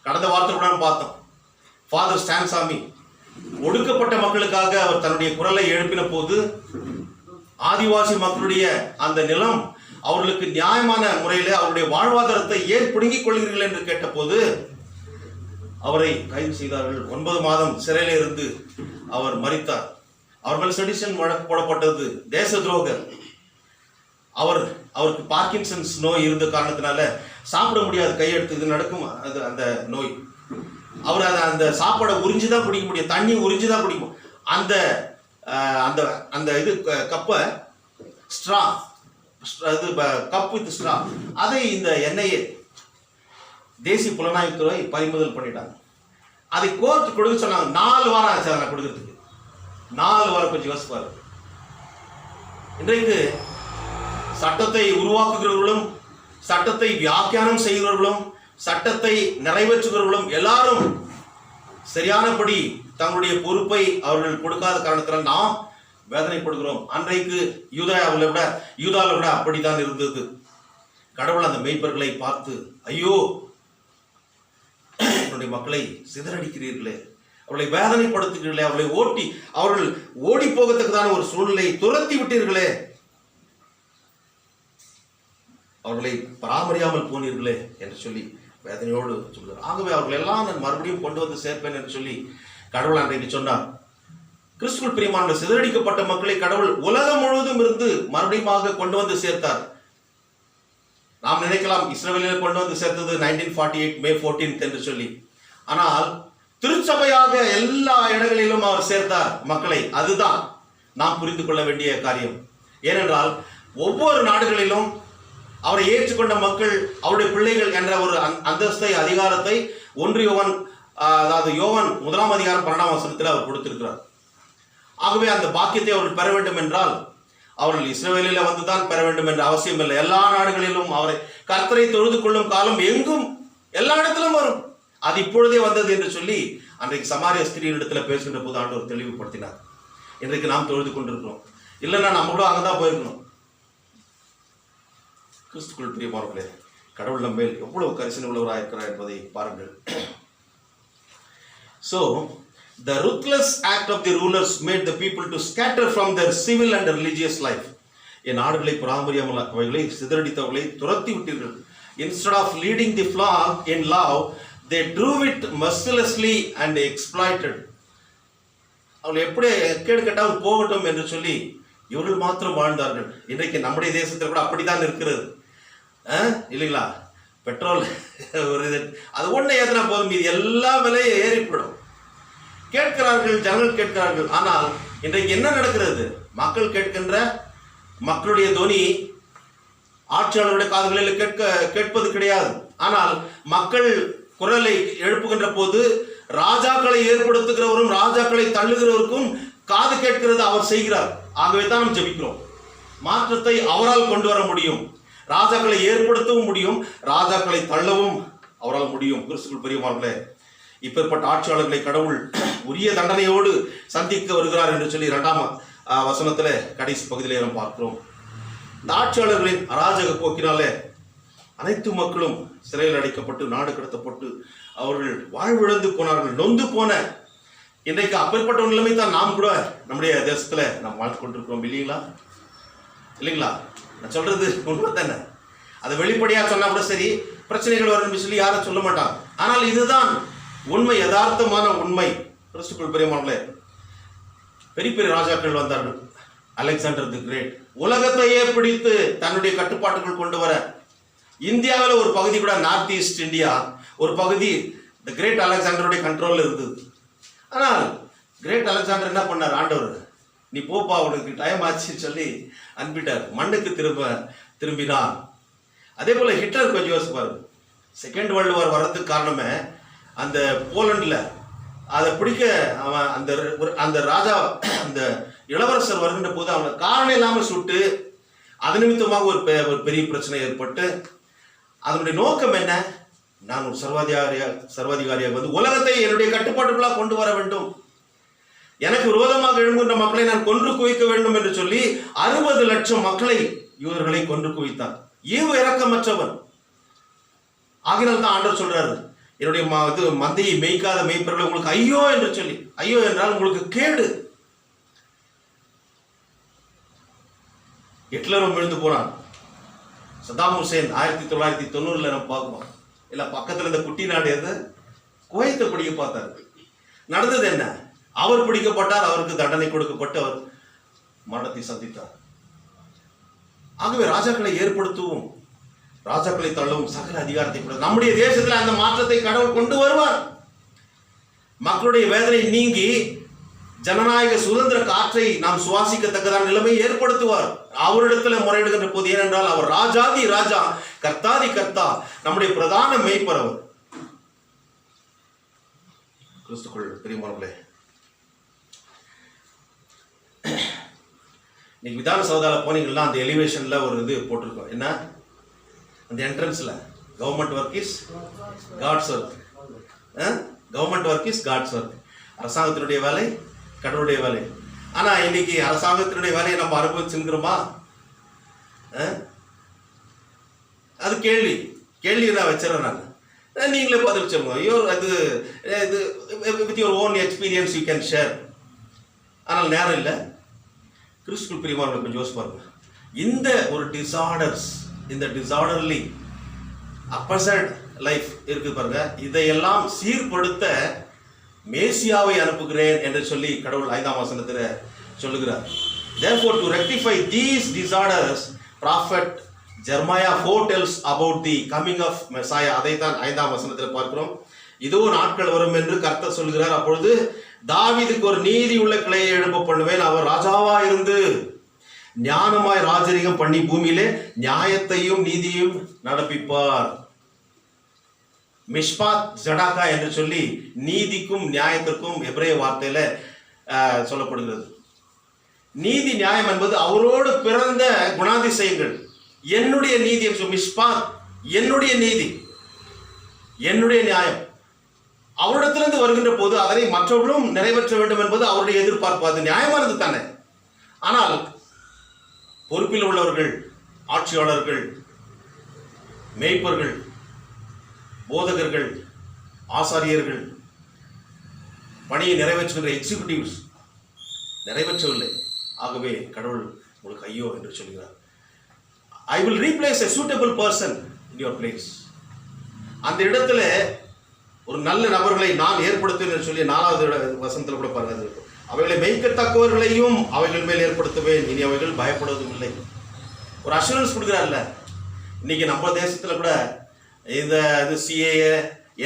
கடந்த வாரத்தில் கூட பார்த்தோம், ஃபாதர் ஸ்டான்சாமி ஒடுக்கப்பட்ட மக்களுக்காக அவர் தன்னுடைய குரலை எழுப்பின போது, ஆதிவாசி மக்களுடைய அந்த நிலம் அவர்களுக்கு நியாயமான முறையில் அவருடைய வாழ்வாதாரத்தை ஏன் பிடுங்கிக் கொள்கிறீர்கள் என்று கேட்டபோது அவரை கைது செய்தார்கள். 9 மாதம் சிறையில் இருந்து அவர் மரித்தார். அவர் மேல் செடிஷன் வழக்கு போடப்பட்டது, தேச துரோகம். அவருக்கு பார்க்கின்சன்ஸ் நோய் இருந்த காரணத்தினால சாப்பிட முடியாது, கையெடுத்து இது நடக்கும் அது அந்த நோய். அவர் அந்த சாப்பாடை உறிஞ்சுதான் குடிக்க முடியும், தண்ணி உறிஞ்சுதான் குடிக்கும். அந்த அந்த அந்த இது கப்பை ஸ்ட்ரா, இது கப் வித் ஸ்ட்ரா, அதை இந்த எண்ணெயை தேசிய புலனாய்வுத்துறை பறிமுதல் பண்ணிட்டாங்க. அதை கோர்ட் கொடுக்க சொன்னாங்க. 4 வாரம் ஆச்சு அதை கொடுக்கறதுக்கு. 4 வாரம் கொஞ்சம் யோசிப்பாரு. இன்றைக்கு சட்டத்தை உருவாக்குகிறவர்களும், சட்டத்தை வியாக்கியானம் செய்கிறவர்களும், சட்டத்தை நிறைவேற்றுகிறவர்களும் எல்லாரும் சரியானபடி தங்களுடைய பொறுப்பை அவர்கள் கொடுக்காத காரணத்தினால் நாம் வேதனைப்படுகிறோம். அன்றைக்கு யூதாவில் விட அப்படித்தான் இருந்தது. கடவுள் அந்த மெய்ப்பர்களை பார்த்து, ஐயோ என்னுடைய மக்களை சிதறடிக்கிறீர்களே, அவர்களை வேதனைப்படுத்துகிறீர்களே, அவர்கள் ஓடி போகத்தக்கதான ஒரு சூழ்நிலை துரத்தி விட்டீர்களே, அவர்களை பராமரியாமல் போனீர்களே என்று சொல்லி வேதனையோடு சொல்கிறார். ஆகவே அவர்கள் எல்லாம் நான் மறுபடியும் கொண்டு வந்து சேர்ப்பேன் என்று சொல்லி கடவுள் அன்றைக்கு சொன்னார். கிறிஸ்துவுக்குள் பிரியமான சிதறடிக்கப்பட்ட மக்களை கடவுள் உலகம் முழுவதும் இருந்து மறுபடியும் கொண்டு வந்து சேர்த்தார். நாம் நினைக்கலாம் இஸ்ரவேலில் கொண்டு வந்து சேர்த்தது 1948 May 14 என்று சொல்லி. ஆனால் திருச்சபையாக எல்லா இடங்களிலும் அவர் சேர்த்தார் மக்களை. அதுதான் நாம் புரிந்து கொள்ள வேண்டிய காரியம். ஏனென்றால் ஒவ்வொரு நாடுகளிலும் அவரை ஏற்றுக்கொண்ட மக்கள், அவருடைய பிள்ளைகள் என்ற ஒரு அந்தஸ்தை, அதிகாரத்தை 1 யோவான், அதாவது யோவான் 1ஆம் அதிகாரம் 12ஆம் வசனத்தில் அவர் கொடுத்திருக்கிறார். ஆகவே அந்த பாக்கியத்தை அவர்கள் பெற வேண்டும் என்றால் அவர்கள் இஸ்ரவேலில் வந்துதான் பெற வேண்டும் என்ற அவசியம் இல்லை. எல்லா நாடுகளிலும் அவரை கர்த்தரை தொழுது கொள்ளும் காலம் எங்கும் எல்லா இடத்திலும் வரும். அது இப்பொழுதே வந்தது என்று சொல்லி அன்றைக்கு சமாரிய ஸ்திரீயின் இடத்துல பேசுகின்ற போது ஆண்டவர் தெளிவுபடுத்தினார். இன்றைக்கு நாம் தொழுது கொண்டிருக்கிறோம். இல்லைன்னா நம்ம கூட அங்கதான் போயிருக்கணும். கிறிஸ்துக்குள் பிரியமானவர்களே, கடவுள் நம்ம மேல் எவ்வளவு கரிசனை உள்ளவராக இருக்கிறார் என்பதை பாருங்கள். So the ruthless act of the rulers made the people to scatter from their civil and religious life. என் நாடுகளை பராமரியாமல் அவைகளை சிதறடித்தவர்களை துரத்தி விட்டீர்கள். instead of leading the flock in love, they drove it mercilessly and exploited. அவள் எப்படி கேடு கேட்டால் போகட்டும் என்று சொல்லி இவர்கள் மாத்திரம் வாழ்ந்தார்கள். இன்றைக்கு நம்முடைய தேசத்தில் கூட அப்படித்தான் இருக்கிறது இல்லைங்களா? பெட்ரோல் ஒரு இது அது ஒன்று ஏற்றினா போதும், இது எல்லா விலையும் ஏறிப்படும். கேட்கிறார்கள், ஜனங்கள் கேட்கிறார்கள். ஆனால் இன்றைக்கு என்ன நடக்கிறது? மக்கள் கேட்கின்ற மக்களுடைய துணி ஆட்சியாளருடைய காதுகளில் கேட்பது கிடையாது. ஆனால் மக்கள் குரலை எழுப்புகின்ற போது ராஜாக்களை ஏற்படுத்துகிறவரும் ராஜாக்களை தள்ளுகிறவருக்கும் காது கேட்கிறது அவர் செய்கிறார். ஆகவே தான் நாம் ஜெபிக்கிறோம். மாற்றத்தை அவரால் கொண்டு வர முடியும். ராஜாக்களை ஏற்படுத்தவும் முடியும், ராஜாக்களை தள்ளவும் அவரால் முடியும். கிறிஸ்துவுக்குள் பிரியமானவர்களே, இப்பேற்பட்ட ஆட்சியாளர்களை கடவுள் உரிய தண்டனையோடு சந்திக்க வருகிறார் என்று சொல்லி 2ஆம் வசனத்துல கடைசி பகுதியிலே நாம் பார்க்கிறோம். இந்த ஆட்சியாளர்களின் அராஜக போக்கினாலே அனைத்து மக்களும் சிறையில் அடைக்கப்பட்டு நாடு கடத்தப்பட்டு அவர்கள் வாழ்விழந்து போனார்கள், நொந்து போன. இன்றைக்கு அப்பேற்பட்ட ஒரு நிலைமை தான் நாம் கூட நம்முடைய தேசத்துல நாம் வாழ்ந்து கொண்டிருக்கிறோம். இல்லைங்களா? நான் சொல்றது உண்மை தானே. அதை வெளிப்படையா சொன்னா கூட சரி, பிரச்சனைகள் வரும்னு சொல்லி யாரும் சொல்ல மாட்டாங்க. ஆனால் இதுதான் உண்மை, யதார்த்தமான உண்மை. கிறிஸ்துவுக்குள் பிரியமானவர்களே, பெரிய பெரிய ராஜாக்கள் வந்தார்கள். அலெக்சாண்டர் தி கிரேட் உலகத்தையே பிடித்து தன்னுடைய கட்டுப்பாட்டுக்குள் கொண்டு வர, இந்தியாவில் ஒரு பகுதி கூட, நார்த் ஈஸ்ட் இந்தியா ஒரு பகுதி தி கிரேட் அலெக்சாண்டருடைய கண்ட்ரோல்ல இருந்தது. ஆனால் கிரேட் அலெக்சாண்டர் என்ன பண்ணார்? ஆண்டவர், நீ போப்பா, உனக்கு டைம் ஆச்சுன்னு சொல்லி அனுப்பிட்டார். மண்ணுக்கு திரும்பினார். அதே போல ஹிட்லர் கொஞ்சம் யோசிப்பார். செகண்ட் வேர்ல்டு வார் வர்றதுக்கு காரணமே அந்த போலண்டில் அதை பிடிக்க அவன் அந்த ராஜா, அந்த இளவரசர் வருகின்ற போது அவனை காரணம் இல்லாமல் சுட்டு, அது நிமித்தமாக ஒரு பெரிய பிரச்சனை ஏற்பட்டு, அதனுடைய நோக்கம் என்ன? நான் ஒரு சர்வாதிகாரியாக வந்து உலகத்தை என்னுடைய கட்டுப்பாட்டுக்குள்ளாக கொண்டு வர வேண்டும், எனக்கு விரோதமாக எழும்புகின்ற மக்களை நான் கொன்று குவிக்க வேண்டும் என்று சொல்லி 60 லட்சம் மக்களை, யூதர்களை கொன்று குவித்தார். ஈவு இரக்கமற்றவன். ஆகினால் தான் ஆண்டவர் சொல்றாரு, என்னுடைய மந்தையை மேய்க்காத மேய்ப்பவர்களை உங்களுக்கு ஐயோ என்று சொல்லி. ஐயோ என்றால் உங்களுக்கு கேடு. ஹிட்லரும் விழுந்து போனான். சதாம் ஹுசேன் 1990 நம்ம பார்க்கணும். இல்ல பக்கத்துல இந்த குட்டி நாடு எது, குவைத்தை பிடிக்க பார்த்தார். நடந்தது என்ன? அவர் பிடிக்கப்பட்டார், அவருக்கு தண்டனை கொடுக்கப்பட்டு அவர் மரணத்தை சந்தித்தார். ஆகவே ராஜாக்களை ஏற்படுத்தவும் ராஜாக்களை தள்ளவும் சகல அதிகாரத்தை கூட நம்முடைய தேசத்தில் அந்த மாற்றத்தை கடவுள் கொண்டு வருவார். மக்களுடைய வேதனை நீங்கி ஜனநாயக சுதந்திர காற்றை நாம் சுவாசிக்கத்தக்கதான நிலைமையை ஏற்படுத்துவார். அவரிடத்துல முறையிடுகின்ற போது, ஏனென்றால் அவர் ராஜாதி ராஜா, கர்த்தாதி கர்த்தா, நம்முடைய பிரதான மேய்ப்பர் அவர். கிறிஸ்துக்குள் பிரியமானவர்களே, இன்னைக்கு விதான சௌதால போனீங்கன்னா அந்த எலிவேஷன்ல ஒரு இது போட்டிருக்கோம். என்ன? அந்த என்ட்ரன்ஸ்ல government work is God's work. Government work is God's work. அரசாங்கத்தினுடைய வேலை கடவுளுடைய வேலை. ஆனா இன்னைக்கு அரசாங்கத்தினுடைய வேலையை நம்ம அனுபவிச்சுக்கிறோமா? அது கேள்வி நான் வச்சிடறேன். நான் நீங்களே பதில் சொல்லுங்க. இது with your own experience you can share. ஆனால் நேரம் இல்லை. கிறிஸ்துவுக்குள் பிரியமானவர்களை கொஞ்சம் யோசிச்சு பாருங்க. இந்த ஒரு இந்த டிசார்டர்லி அப்பசட் லைஃப் இருக்கு பாருங்க, இதையெல்லாம் சீர்படுத்த மேசியாவை அனுப்புகிறேன் என்று சொல்லி கடவுள் 5ஆம் வசனத்தில் சொல்லுகிறார். Therefore to rectify these disorders, prophet Jeremiah foretells about the coming of Messiah. அதைத்தான் 5ஆம் வசனத்தில் பார்க்கிறோம். இதோ நாட்கள் வரும் என்று கர்த்தர் சொல்கிறார், அப்பொழுது தாவீதுக்கு ஒரு நீதி உள்ள கிளையை எழுப்ப பண்ணுவேன், அவர் ராஜாவா இருந்து ஞானமாய் ராஜரிகம் பண்ணி பூமியிலே நியாயத்தையும் நீதியும் நடப்பிப்பார். மிஷ்பாத் ஜடாக்கா என்று சொல்லி நீதிக்கும் நியாயத்திற்கும் எபிரேய வார்த்தையில சொல்லப்படுகிறது. நீதி நியாயம் என்பது அவரோடு பிறந்த குணாதிசயங்கள். என்னுடைய நீதி, மிஷ்பாத் என்னுடைய நீதி, என்னுடைய நியாயம் அவரிடத்திலிருந்து வருகின்ற போது அதனை மற்றவர்களும் நிறைவேற்ற வேண்டும் என்பது அவருடைய எதிர்பார்ப்பு. அது நியாயமானது தானே. ஆனால் பொறுப்பில் உள்ளவர்கள், ஆட்சியாளர்கள், மேய்ப்பர்கள், போதகர்கள், ஆசாரியர்கள், பணியை நிறைவேற்றுகின்ற எக்ஸிகியூட்டிவ்ஸ் நிறைவேற்றவில்லை. ஆகவே கடவுள் உங்களுக்கு ஐயோ என்று சொல்கிறார். I will replace a suitable person. in your place. அந்த இடத்துல ஒரு நல்ல நபர்களை நான் ஏற்படுத்துவேன் சொல்லி 4வது வசனத்தில் கூட பாருங்க. அவைகளை மேய்க்கத்தக்கவர்களையும் அவைகள் மேல் ஏற்படுத்துவேன், இனி அவைகள் பயப்படுவதும் இல்லை. ஒரு அஷூரன்ஸ் கொடுக்குறாருல்ல. இன்னைக்கு நம்ம தேசத்துல கூட இந்த சிஏஏ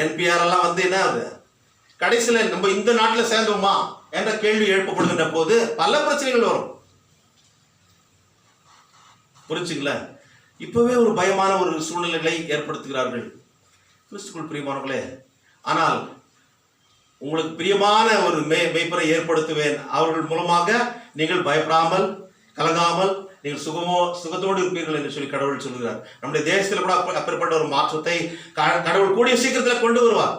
என்பிஆர் எல்லாம் வந்து என்ன ஆகுது, கடைசியில் நம்ம இந்த நாட்டில் சேர்ந்தோமா என்ற கேள்வி எழுப்பப்படுகின்ற போது பல பிரச்சனைகள் வரும். புரிச்சுங்கள? இப்பவே ஒரு பயமான ஒரு சூழ்நிலைகளை ஏற்படுத்துகிறார்கள் கிறிஸ்துக்குள் பிரியமானவர்களே. ஆனால் உங்களுக்கு பிரியமான ஒரு மேய்ப்பரை ஏற்படுத்துவேன், அவர்கள் மூலமாக நீங்கள் பயப்படாமல் கலங்காமல் நீங்கள் சுகத்தோடு இருப்பீர்கள் என்று சொல்லி கடவுள் சொல்கிறார். நம்முடைய தேசத்தில் கூட அப்படிப்பட்ட ஒரு மாற்றத்தை கடவுள் கூடிய சீக்கிரத்தில் கொண்டு வருவார்.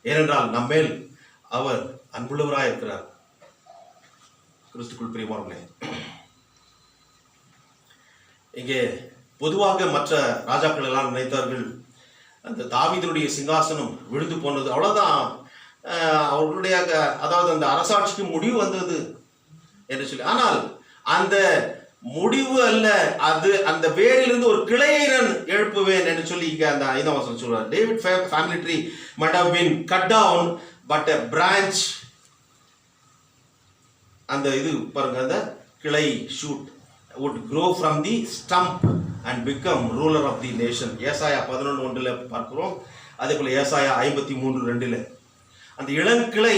ஏனென்றால் நம்மேல் அவர் அன்புள்ளவராக இருக்கிறார். கிறிஸ்துக்குள் பிரியமானவர்களே, இங்கே பொதுவாக மற்ற ராஜாக்கள் எல்லாம் நினைத்தார்கள் அந்த தாவீதுடைய சிங்காசனம் விழுந்து போனது, அவ்வளவுதான், அவர்களுடைய அதாவது அந்த அரசாட்சிக்கு முடிவு வந்தது என்று சொல்லி. ஆனால் அந்த முடிவு அல்ல, அது அந்த வேரிலிருந்து ஒரு கிளையை நான் எழுப்புவேன் என்று சொல்லி இங்க அந்த 5ஆம் வசனம் சொல்றார். David family tree might have been cut down but a branch, அந்த இது பாருங்க, அந்த கிளை shoot would grow from the stump and become ruler of the nation. ஏசாயா 11:1 பார்க்கிறோம். அதே போல ஏசாயா 53:2 அந்த இளங்கிளை,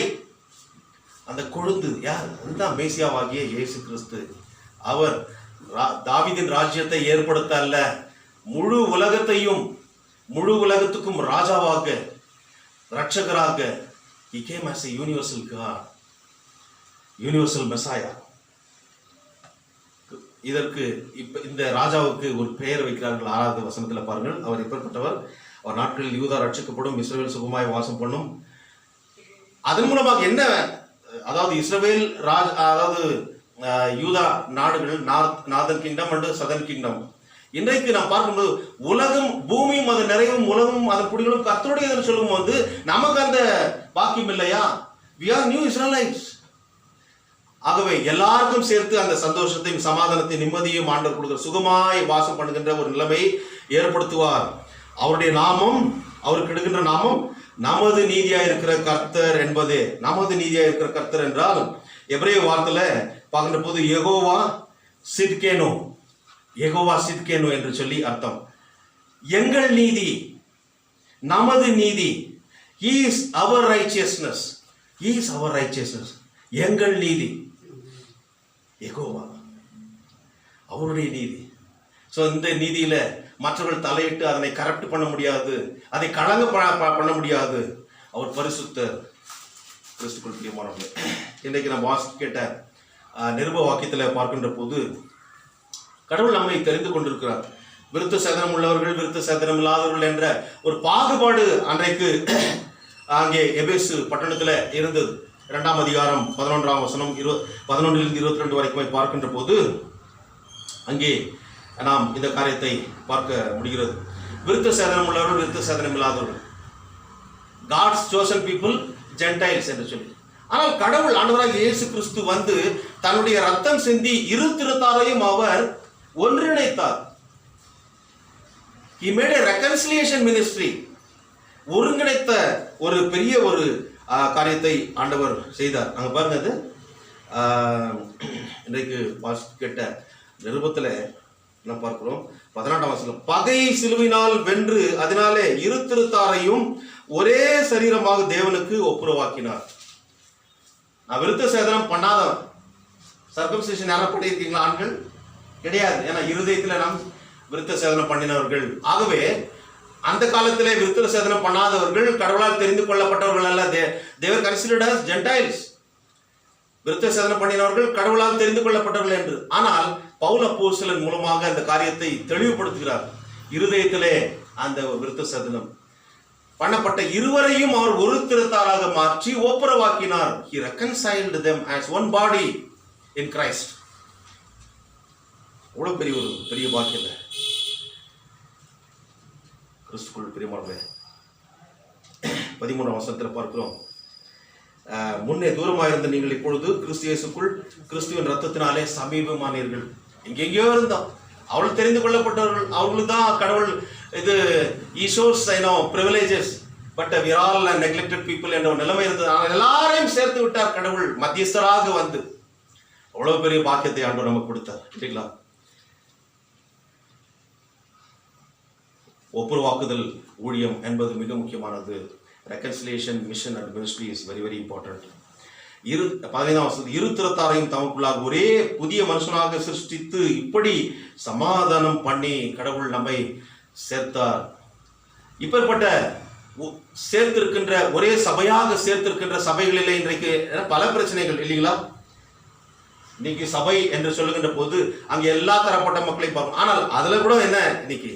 அந்த கொழுந்து யார்? அதுதான் மேசியாவாகிய இயேசு கிறிஸ்து. அவர் தாவீதின் ராஜ்யத்தை ஏற்படுத்த அல்ல, முழு உலகத்தையும் முழு உலகத்துக்கும் ராஜாவாக ரட்சகராக he came as a universal God, universal Messiah. இதற்கு இந்த ராஜாவுக்கு ஒரு பெயர் வைக்கிறார்கள். 6வது வசனத்தில் பாருங்கள். அவர் எப்படிப்பட்டவர்? அவர் நாட்களில் யூதா ரட்சிக்கப்படும், இஸ்ரவேல் சுகமாய் வாசம் பண்ணும். அதன் மூலமாக என்ன, அதாவது இஸ்ரவேல் அதாவது யூதா நாடுகள், northern kingdom and southern kingdom. இன்றைக்கு நாம் பார்க்கும்போது உலகம், பூமியும் அது நிறைவும் உலகம் அதன் குடிகளும் கர்த்தருடையதுன்னு சொல்லும் போது நமக்கு அந்த பாக்கியம் இல்லையா? we are new Israelites. ஆகவே எல்லாருக்கும் சேர்த்து அந்த சந்தோஷத்தையும் சமாதானத்தையும் நிம்மதியும் ஆண்டவர் கொடுக்கிற, சுகமாய் வாசம் பண்ணுகின்ற ஒரு நிலைமை ஏற்படுத்துவார். அவருடைய நாமம், அவருக்கு எடுக்கின்ற நாமம் நமது நீதியா இருக்கிற கர்த்தர் என்பதே. நமது நீதியா இருக்கிற கர்த்தர் என்றால் எபிரேய வார்த்தையில பார்க்கின்ற போது யெகோவா சித்கேனோ, யெகோவா சித்கேனோ என்று சொல்லி அர்த்தம். எங்கள் நீதி, நமது நீதி. He is our righteousness. He is our righteousness. எங்கள் நீதி யெகோவா, அவருடைய நீதி. ஸோ இந்த நீதியில மற்றவர்கள் தலையிட்டு அதனை கரெக்ட் பண்ண முடியாது, அதை கலங்க பண்ண முடியாது. அவர் பரிசுத்தர். கிறிஸ்துக்குள் பிரியமானவர்களே, இன்றைக்கு நம்ம கேட்ட நிருப வாக்கியத்தில் பார்க்கின்ற போது கடவுள் நம்மை தெரிந்து கொண்டிருக்கிறார். விருத்த சேதனம் உள்ளவர்கள், விருத்த சேதனம் இல்லாதவர்கள் என்ற ஒரு பாகுபாடு அன்றைக்கு அங்கே எபேசு பட்டணத்தில் இருந்தது. 2ஆம் அதிகாரம் 11ஆம் வசனம் 11லிருந்து 22 வரைக்கும் பார்க்கின்ற போது அங்கே நாம் இந்த காரியத்தை பார்க்க முடிகிறது. விருத்த சேதனம் உள்ளவர்கள், விருத்த சேதனம் இல்லாதவர்கள், காட்ஸ் சோசன் பீப்புள், ஜென்டைல்ஸ் என்று சொல்லி. ஆனால் கடவுள் ஆண்டவராக இயேசு கிறிஸ்து வந்து தன்னுடைய ரத்தம் சிந்தி இரு திருத்தாரையும் அவர் ஒன்றிணைத்தார். He made a reconciliation ministry. ஒருங்கிணைத்த ஒரு பெரிய ஒரு காரியத்தை ஆண்டவர் செய்தார். அங்க பாருங்க, அது இன்றைக்கு கேட்ட நிருபத்தில் என்ன பார்க்கிறோம்? 18ஆம் வசனம், பகையை சிலுவினால் வென்று அதனாலே இரு திருத்தாரையும் ஒரே சரீரமாக தேவனுக்கு ஒப்புரவாக்கினார். நான் விருத்த சேதனம் பண்ணாதவன். சர்க்கம்சிஷன் யாரும் பண்ணியிருக்கீங்களா? ஆண்கள் கிடையாது. ஏன்னா இருதயத்தில் நாம் விருத்த சேதனம் பண்ணினவர்கள். ஆகவே அந்த காலத்திலே விருத்த சேதனம் பண்ணாதவர்கள் கடவுளால் தெரிந்து கொள்ளப்பட்டவர்கள் அல்ல. தேவர் கன்சிடர்ட் as Gentiles. விருத்த சேதனம் பண்ணினவர்கள் கடவுளால் தெரிந்து கொள்ளப்பட்டவர்கள் என்று. ஆனால் பவுல் அப்போஸ்தலன் மூலமாக அந்த காரியத்தை தெளிவுபடுத்துகிறார். இருதயத்திலே அந்த விருத்த சேதனம் பண்ணப்பட்ட இருவரையும் அவர் ஒரு திருத்தாராக மாற்றி ஒப்புரவாக்கினார். He reconciled them as one body in Christ. அவ்வளவு பெரிய பாக்கியம். கிறிஸ்துக்குள் பிரியமானவர்களே, 13ஆம் வசனத்தில் பார்க்கிறோம், முன்னே தூரமாயிருந்த நீங்கள் இப்பொழுது கிறிஸ்து இயேசுக்குள் கிறிஸ்துவின் ரத்தத்தினாலே சமீபமானீர்கள். எங்கெங்கேயோ இருந்தோம், அவள் தெரிந்து கொள்ளப்பட்டவர்கள், அவர்களுக்கு தான் கடவுள் இது ஈஷோஸ் privileges, but we are all neglected people என்ற நிலைமை இருந்தது. ஆனால் எல்லாரையும் சேர்த்து விட்டார் கடவுள் மத்தியஸ்தராக வந்து. அவ்வளவு பெரிய பாக்கியத்தை ஆண்டவர் நமக்கு கொடுத்தார் இல்லைங்களா? ஒப்புரவாக்குதல் ஊழியம் என்பது மிக முக்கியமானது. Reconciliation mission and ministry is very very important. 15ஆம் வசனம், இரு திறத்தாரையும் தமக்குள்ளாக ஒரே புதிய மனுஷனாக சிருஷ்டித்து இப்படி சமாதானம் பண்ணி கடவுள் நம்மை சேர்த்தார். இப்பேற்பட்ட சேர்த்திருக்கின்ற ஒரே சபையாக சேர்த்திருக்கின்ற சபைகளிலே இன்றைக்கு பல பிரச்சனைகள் இல்லைங்களா? இன்னைக்கு சபை என்று சொல்லுகின்ற போது அங்கே எல்லா தரப்பட்ட மக்களையும் பார்க்கணும். ஆனால் அதுல கூட என்ன இன்னைக்கு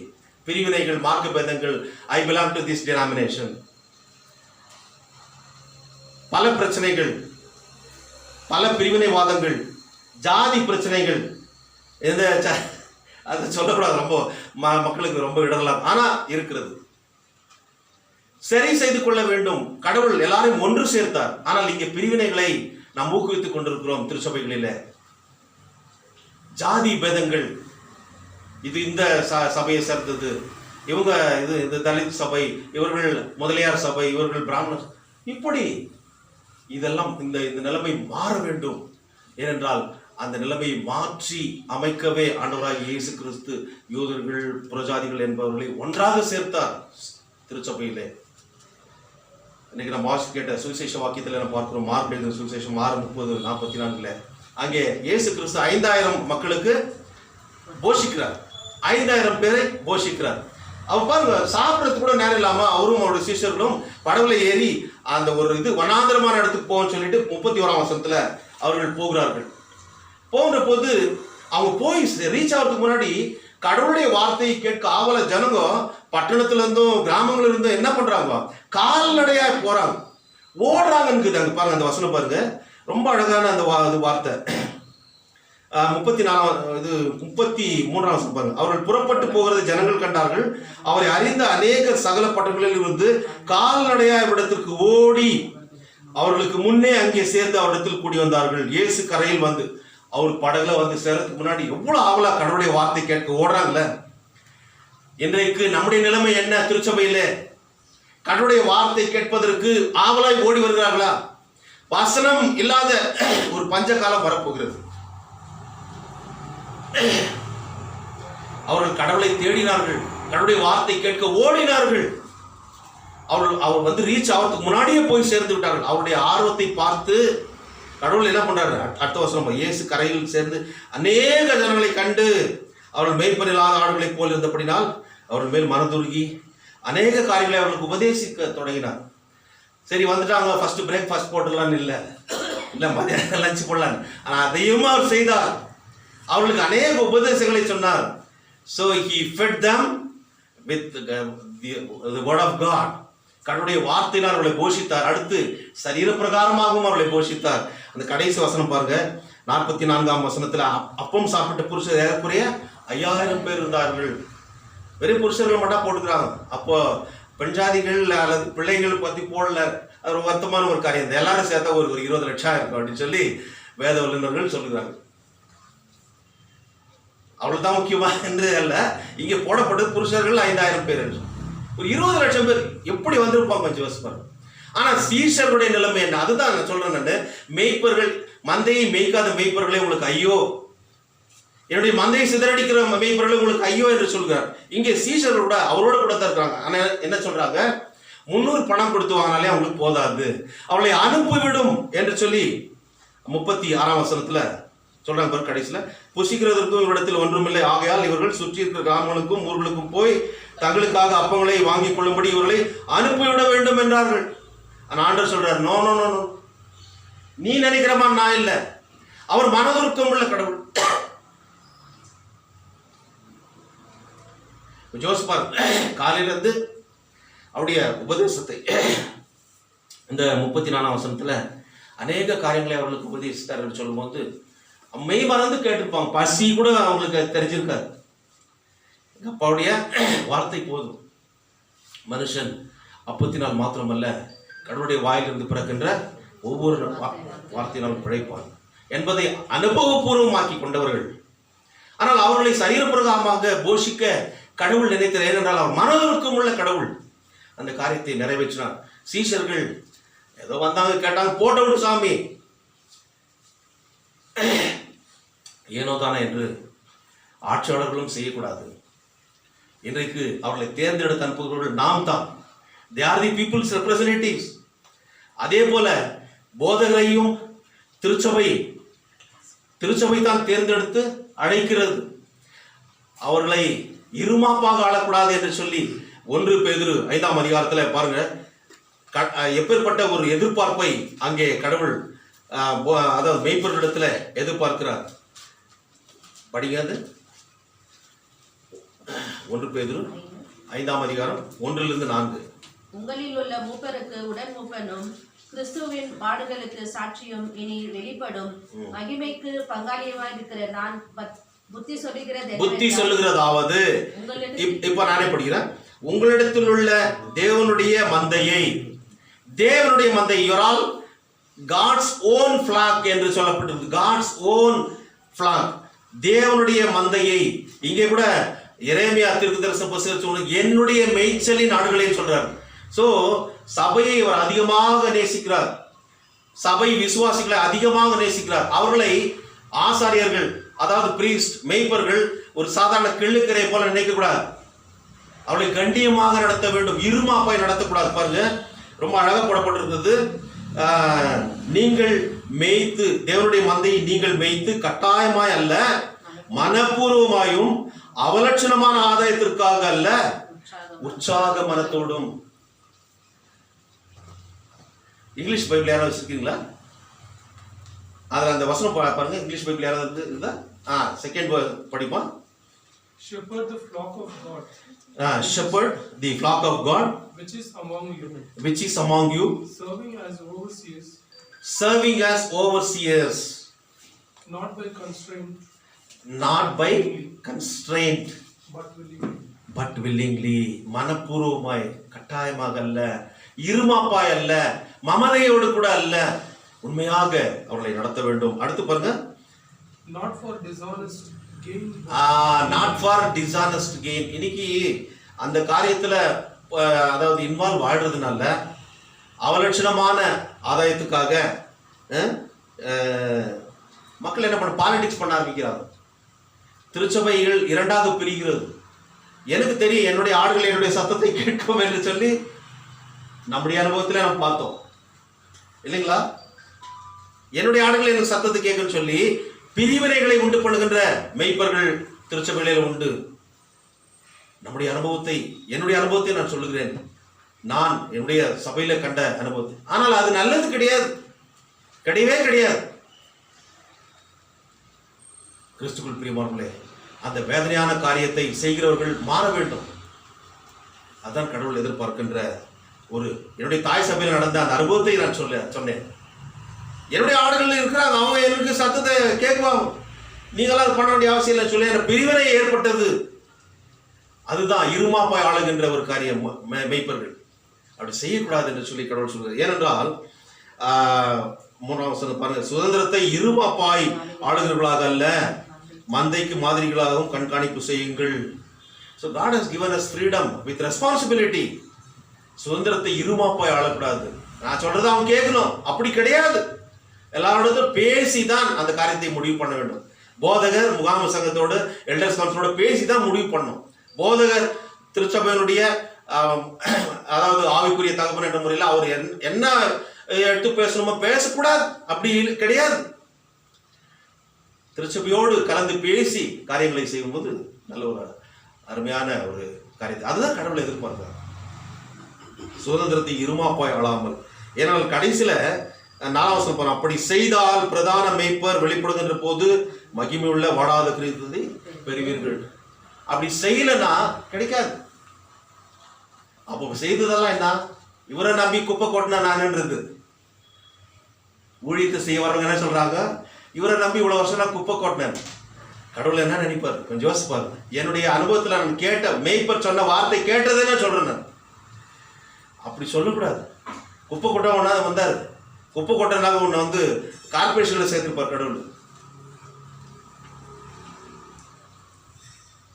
பிரிவினைகள், மார்க்க பேதங்கள், I belong to this denomination, பல பிரச்சனைகள், பல பிரிவினைவாதங்கள், ஜாதி பிரச்சனைகள். அதை சொல்லக்கூடாது, ரொம்ப மக்களுக்கு ரொம்ப இடரலாம். ஆனா இருக்கிறது. சரி செய்து கொள்ள வேண்டும். கடவுள் எல்லாரையும் ஒன்று சேர்த்தார். ஆனால் இங்கே பிரிவினைகளை நாம் ஊக்குவித்துக் கொண்டிருக்கிறோம் திருச்சபைகளில். ஜாதி பேதங்கள், இது இந்த சபையை சேர்ந்தது, இவங்க இது தலித் சபை, இவர்கள் முதலியார் சபை, இவர்கள் பிராமணர், இப்படி இதெல்லாம் இந்த நிலைமை மாற வேண்டும். ஏனென்றால் அந்த நிலைமையை மாற்றி அமைக்கவே ஆண்டவராகிய இயேசு கிறிஸ்து யூதர்கள் புறஜாதிகள் என்பவர்களை ஒன்றாக சேர்த்தார் திருச்சபையிலே. இன்னைக்கு நம்ம வாசி கேட்ட சுவிசேஷ வாக்கியத்தில் நம்ம பார்க்கிறோம். மார்க் சுவிசேஷம் 6:30-44 அங்கே இயேசு கிறிஸ்து 5000 மக்களுக்கு போஷிக்கிறார், 5000 பேரை போஷிக்கிறார். அவர் பாருங்க, சாப்பிடறதுக்கு கூட நேரம் இல்லாம அவரும் அவருடைய சீஷர்களும் படகுல ஏறி அந்த ஒரு வனாந்திரமான இடத்துக்கு போன்னு சொல்லிட்டு 31ஆம் வசனத்துல அவர்கள் போகிறார்கள். போகிற போது அவங்க போய் ரீச் ஆகிறதுக்கு முன்னாடி கடவுளுடைய வார்த்தையை கேட்க ஆவல ஜனங்க பட்டணத்துல இருந்தும் கிராமங்கள்ல இருந்தும் என்ன பண்றாங்க, கால்நடையா போறாங்க, ஓடுறாங்கன்னு அங்க பாருங்க. அந்த வசனம் பாருங்க, ரொம்ப அழகான அந்த வார்த்தை. 33ஆம் வசனம் பாருங்க. அவர்கள் புறப்பட்டு போகிறதை ஜனங்கள் கண்டார்கள். அவரை அறிந்த அநேக சகல பட்டணங்களில் இருந்து கால்நடையா இடத்திற்கு ஓடி அவர்களுக்கு முன்னே அங்கே சேர்ந்து அவரிடத்தில் கூடி வந்தார்கள். இயேசு கரையில் வந்து அவர் படகுல வந்து சேர்றதுக்கு முன்னாடி எவ்வளவு ஆவலா கடவுளுடைய வார்த்தை கேட்க ஓடுறாங்கல்ல. இன்றைக்கு நம்முடைய நிலைமை என்ன? திருச்சபையில கடவுளுடைய வார்த்தை கேட்பதற்கு ஆவலாய் ஓடி வருகிறார்களா? வசனம் இல்லாத ஒரு பஞ்ச காலம் வரப்போகிறது. அவர்கள் கடவுளை தேடினார்கள், கடவுளுடைய வார்த்தை கேட்க ஓடினார்கள். அவர் வந்து ரீச் ஆகிறதுக்கு முன்னாடியே போய் சேர்ந்து விட்டார்கள். அவருடைய ஆர்வத்தை பார்த்து கடவுள் என்ன பண்றாரு? அடுத்த வசனம், இயேசு கரையில் சேர்ந்து அநேக ஜனங்களை கண்டு அவர்கள் மேய்ப்பனில்லாத ஆடுகளை போல் இருந்தபடினால் அவர்கள் மேல் மனதுருகி அநேக காரியங்களை அவர்களுக்கு உபதேசிக்க தொடங்கினார். சரி வந்துட்டாங்க, ஃபர்ஸ்ட் பிரேக்ஃபாஸ்ட் போட்டுடலான்னு இல்லை, மதியானம் லஞ்ச் போடலான்னு. ஆனால் அதையும் அவர் செய்தார். அவர்களுக்கு அநேக உபதேசங்களை சொன்னார். So he fed them with the word of God. கடவுளுடைய வார்த்தையினால் அவர்களை போஷித்தார். அடுத்து சரீர பிரகாரமாகவும் அவர்களை போஷித்தார். அந்த கடைசி வசனம் பாருங்க, 44ஆம் வசனத்துல, அப்பம் சாப்பிட்ட புருஷர் ஏறக்குறைய 5000 பேர் இருந்தார்கள். வெறும் புருஷர்கள் மட்டும் போட்டுக்கிறாங்க. அப்போ பெண்ஜாதிகள் அல்லது பிள்ளைகள் பத்தி போடல. அது ஒரு வருத்தமான ஒரு காரியம். எல்லாரும் சேர்த்தா ஒரு 20 லட்சம் இருக்கும் அப்படின்னு சொல்லி வேத வல்லுநர்கள் சொல்லுகிறாங்க. அவ்வளவுதான் முக்கியமா என்று அல்ல, இங்க போடப்பட்டது புருஷர்கள் 5000 பேர் என்று. ஒரு 20 லட்சம் பேர் எப்படி வந்திருப்பாங்க கொஞ்சம் யோசிப்பாங்க. ஆனா சீஷர்களுடைய நிலைமை என்ன? அதுதான் நான் சொல்றேன். நான் மேய்ப்பர்கள், மந்தையை மேய்க்காத மேய்ப்பர்களே உங்களுக்கு ஐயோ, என்னுடைய மந்தையை சிதறடிக்கிற மேய்ப்பர்களே உங்களுக்கு ஐயோ என்று சொல்கிறார். இங்கே சீஷர்களோட அவரோட கூட தான் இருக்கிறாங்க. ஆனா என்ன சொல்றாங்க? 300 பணம் கொடுத்து வாங்கினாலே அவங்களுக்கு போதாது, அவளை அனுப்பிவிடும் என்று சொல்லி 36ஆம் வசனத்துல சொல்றாங்க. கடைசியில, புசிக்கிறதற்கும் இவரிடத்தில் ஒன்றுமில்லை, ஆகையால் இவர்கள் சுற்றி இருக்கிற கிராமங்களுக்கும் ஊர்களுக்கும் போய் தங்களுக்காக அப்பங்களை வாங்கிக் கொள்ளும்படி இவர்களை அனுப்பிவிட வேண்டும் என்றார்கள். ஆண்டவர் சொல்றார், நோ நோ நோ நோ, நீ நினைக்கிறமா நான் இல்லை, அவர் மனதுருக்கம் உள்ள கடவுள். ஜோசப்பார் காலையில இருந்து அவருடைய உபதேசத்தை இந்த 34ஆம் வசனத்துல அநேக காரியங்களை அவர்களுக்கு உபதேசித்தார் என்று சொல்லும் போது மெய் மறந்து கேட்டிருப்பாங்க. பசி கூட அவங்களுக்கு தெரிஞ்சிருக்காரு. அப்பாவுடைய வார்த்தை போதும். மனுஷன் அப்பத்தினால் மாத்திரமல்ல, கடவுளுடைய வாயிலிருந்து பிறக்கின்ற ஒவ்வொரு வார்த்தையினாலும் பிழைப்பார் என்பதை அனுபவபூர்வமாக்கி கொண்டவர்கள். ஆனால் அவர்களை சரீரப்பிரகாரமாக போஷிக்க கடவுள் நினைத்தார். ஏனென்றால் அவர் மனதிற்கும் உள்ள கடவுள் அந்த காரியத்தை நிறைவேற்றினார். சீஷர்கள் ஏதோ வந்தாங்க, கேட்டாங்க, போட்ட விடு சாமி, ஏனோ தானே என்று ஆட்சியாளர்களும் செய்யக்கூடாது. இன்றைக்கு அவர்களை தேர்ந்தெடுத்து அனுப்புகிறவர்கள் நாம் தான். They are the people's representatives. அதே போல போதகரையும் திருச்சபை தான் தேர்ந்தெடுத்து அழைக்கிறது. அவர்களை இருமாப்பாக ஆளக்கூடாது என்று சொல்லி 1 பேதுரு 5ஆம் அதிகாரத்தில் பாருங்க, எப்பேற்பட்ட ஒரு எதிர்பார்ப்பை அங்கே கடவுள் அதாவது மெய்ப்பொருளிடத்தில் எதிர்பார்க்கிறார். படிங்க, அது 1 பேதுரு 5ஆம் அதிகாரம் 1-4. உங்களில் உள்ள மூப்பருக்கு உடன் மூப்பனும் கிறிஸ்துவின் பாடுகளுக்கு சாட்சியும் இனி வெளிப்படும் மகிமைக்கு பங்காளியமாய் இருக்கிற நான் புத்தி சொல்லுகிறதாவது, இப்ப நானே படிக்கிறேன். உங்களிடத்தில் உள்ள தேவனுடைய மந்தையை யுவர் காட்ஸ் ஓன் ஃபிளாக் என்று சொல்லப்பட்டது. காட்ஸ் ஓன் ஃபிளாக், தேவனுடைய மந்தையை. இங்கே கூட எரேமியா தீர்க்கதரிசன புத்தகத்தில் என்னுடைய மேய்ச்சலின் ஆடுகளை சொல்றார். சோ சபையை அவர் அதிகமாக நேசிக்கிறார். சபை விசுவாசிகளை அதிகமாக நேசிக்கிறார். அவர்களை ஆசாரியர்கள், அதாவது பிரீஸ்ட், மெய்ப்பர்கள் ஒரு சாதாரண கிள்ளுக்கரை போல நினைக்க கூடாது. அவர்களை கண்டியமாக நடத்த வேண்டும், இருமாப்பாய் நடத்தக்கூடாது. பாருங்க, ரொம்ப அழகாக போடப்பட்டிருக்கிறது. நீங்கள் மேய்த்து, தேவனுடைய மந்தையை நீங்கள் மேய்த்து கட்டாயமாய் அல்ல, மனப்பூர்வமாயும் அவலட்சணமான ஆதாயத்திற்காக அல்ல, உற்சாக மனத்தோடும். இங்கிலீஷ் பைபிள் யாராவது வச்சிருக்கீங்களா? அதில் அந்த வசனம் பாருங்க. இங்கிலீஷ் பைபிள் யாராவது இருந்தா செகண்ட் படிப்போம். Shepherd the flock of God. Shepherd the flock of God, which is among you. Serving as overseers. Not by constraint. But willingly. மனப்பூர்வமாய், கட்டாயமாக அல்ல, இருமாப்பாய் அல்ல, மமதையோடு கூட அல்ல, உண்மையாக அவர்களை நடத்த வேண்டும். அடுத்து பாருங்க. Not for dishonest gain. இன்னைக்கு அந்த காரியத்துல அதாவது இன்வால்வ் ஆடுறதுனால அவலட்சணமான ஆதாயத்துக்காக மக்கள் என்ன பண்ண, பாலிடிக்ஸ் பண்ண ஆரம்பிக்கிறாங்க. திருச்சபைகள் 2ஆக பிரிகிறது. எனக்கு தெரியும், என்னுடைய ஆடுகள் என்னுடைய சத்தத்தை கேட்கும் என்று சொல்லி நம்முடைய அனுபவத்தில் நம்ம பார்த்தோம் இல்லைங்களா? என்னுடைய ஆடுகள் எனக்கு சத்தத்தை கேட்குன்னு சொல்லி பிரிவினைகளை உண்டு பண்ணுகின்ற மெய்ப்பர்கள் திருச்சபைகளில் உண்டு. என்னுடைய அனுபவத்தை நான் சொல்லுகிறேன். நான் என்னுடைய சபையில கண்ட அனுபவத்தை. ஆனால் அது நல்லது கிடையாது, கிடையவே கிடையாது. கிறிஸ்துக்குள் பிரியமானவர்களே, அந்த வேதனையான காரியத்தை செய்கிறவர்கள் மாற வேண்டும். அதான் கடவுள் எதிர்பார்க்கின்ற என்னுடைய தாய் சபையில் நடந்த அந்த அனுபவத்தை நான் சொன்னேன். என்னுடைய ஆடுகள் இருக்கிறாங்க, அவங்க எனக்கு சத்தத்தை கேட்குவாங்க, நீங்களாம் பண்ண வேண்டிய அவசியம் இல்லை சொல்லி எனக்கு பிரிவினை ஏற்பட்டது. அதுதான் இருமாப்பாய் ஆளுகின்ற ஒரு காரியம். மெய்ப்பர்கள் அப்படி செய்யக்கூடாது என்று சொல்லி கடவுள் சொல்கிறார். ஏனென்றால் 3ஆம் வசனம் பாருங்க, சுதந்திரத்தை இருமாப்பாய் ஆளுகிறவர்களாக அல்ல, மந்தைக்கு மாதிரிகளாகவும் கண்காணிப்பு செய்யுங்கள். So God has given us freedom with responsibility. சுதந்திரத்தை இருமாப்பாய் ஆளக்கூடாது. நான் சொல்றதை அவன் கேட்கணும், அப்படி கிடையாது. எல்லாரோட பேசி தான் அந்த காரியத்தை முடிவு பண்ண வேண்டும். போதகர் முகாம சங்கத்தோடு, எல்டர்ஸ் கவுன்சிலோட பேசி தான் முடிவு பண்ணணும். போதகர் திருச்சபையினுடைய அதாவது ஆவிக்குரிய தகவல் என்ற முறையில் அவர் என்ன எடுத்து பேசணுமோ பேசக்கூடாது, அப்படி கிடையாது. திருச்சபையோடு கலந்து பேசி காரியங்களை செய்யும்போது நல்ல ஒரு அருமையான ஒரு காரியத்தை, அதுதான் கடவுளை எதிர்பார்க்கிறார். சுதந்திரத்தை இருமாப்பாய் ஆளாமல். ஏனால் கடைசியில 4ஆம் வசனம், அப்படி செய்தால் பிரதான மேய்ப்பர் வெளிப்படுகின்ற போது மகிமையுள்ள வாடாத கிரீடத்தை பெறுவீர்கள். அப்படி செய்யலன்னா கிடைக்காது. அப்போ செய்ததெல்லாம் என்ன, இவரை நம்பி குப்பை கொட்டின நான்ன்றது. ஊழியத்தை செய்ய வர்றவங்க என்ன சொல்றாங்க, இவரை நம்பி இவ்வளவு வருஷம் நான் குப்பை கொட்டினேன். கடவுள் என்ன நினைப்பாரு, கொஞ்சம் யோசிப்பாரு. என்னுடைய அனுபவத்தில் நான் கேட்ட மேய்ப்பர் சொன்ன வார்த்தை கேட்டதே சொல்றேன் நான். அப்படி சொல்லக்கூடாது. குப்பை கொட்ட ஒன்றா வந்தார், குப்பை கொட்டனாக உன்னை கார்பரேஷன்ல சேர்த்துருப்பார் கடவுள்.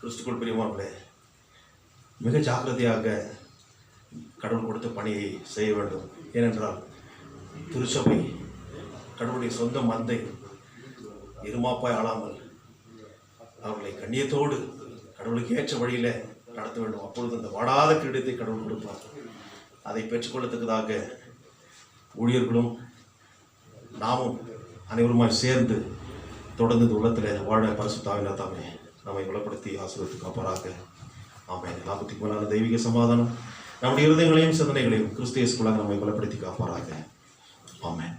கிறிஸ்துக்குள் பிரியமானவர்களே, மிக ஜாக்கிரதையாக கடவுள் கொடுத்த பணியை செய்ய வேண்டும். ஏனென்றால் திருச்சபை கடவுளுடைய சொந்த மந்தை இருமாப்பாய் ஆளாமல் அவர்களை கண்ணியத்தோடு கடவுளுக்கு ஏற்ற வழியில நடத்த வேண்டும். அப்பொழுது அந்த வாடாத கிரீடத்தை கடவுள் கொடுப்பார். அதை பெற்றுக்கொள்ளத்தக்கதாக ஊழியர்களும் நாமும் அனைவருமாய் சேர்ந்து தொடர்ந்து இந்த உள்ளத்தில் வாழ பரிசுத்த ஆவியானவர் தாமே நம்மை வளப்படுத்தி ஆசீர்வதித்து காப்பாராக. ஆமென். எல்லாத்துக்கும் மேலான தெய்வீக சமாதானம் நம்முடைய இருதயங்களையும் சிந்தனைகளையும் கிறிஸ்து இயேசுக்குள்ளாக நம்மை பலப்படுத்தி காப்பாராக. ஆமென்.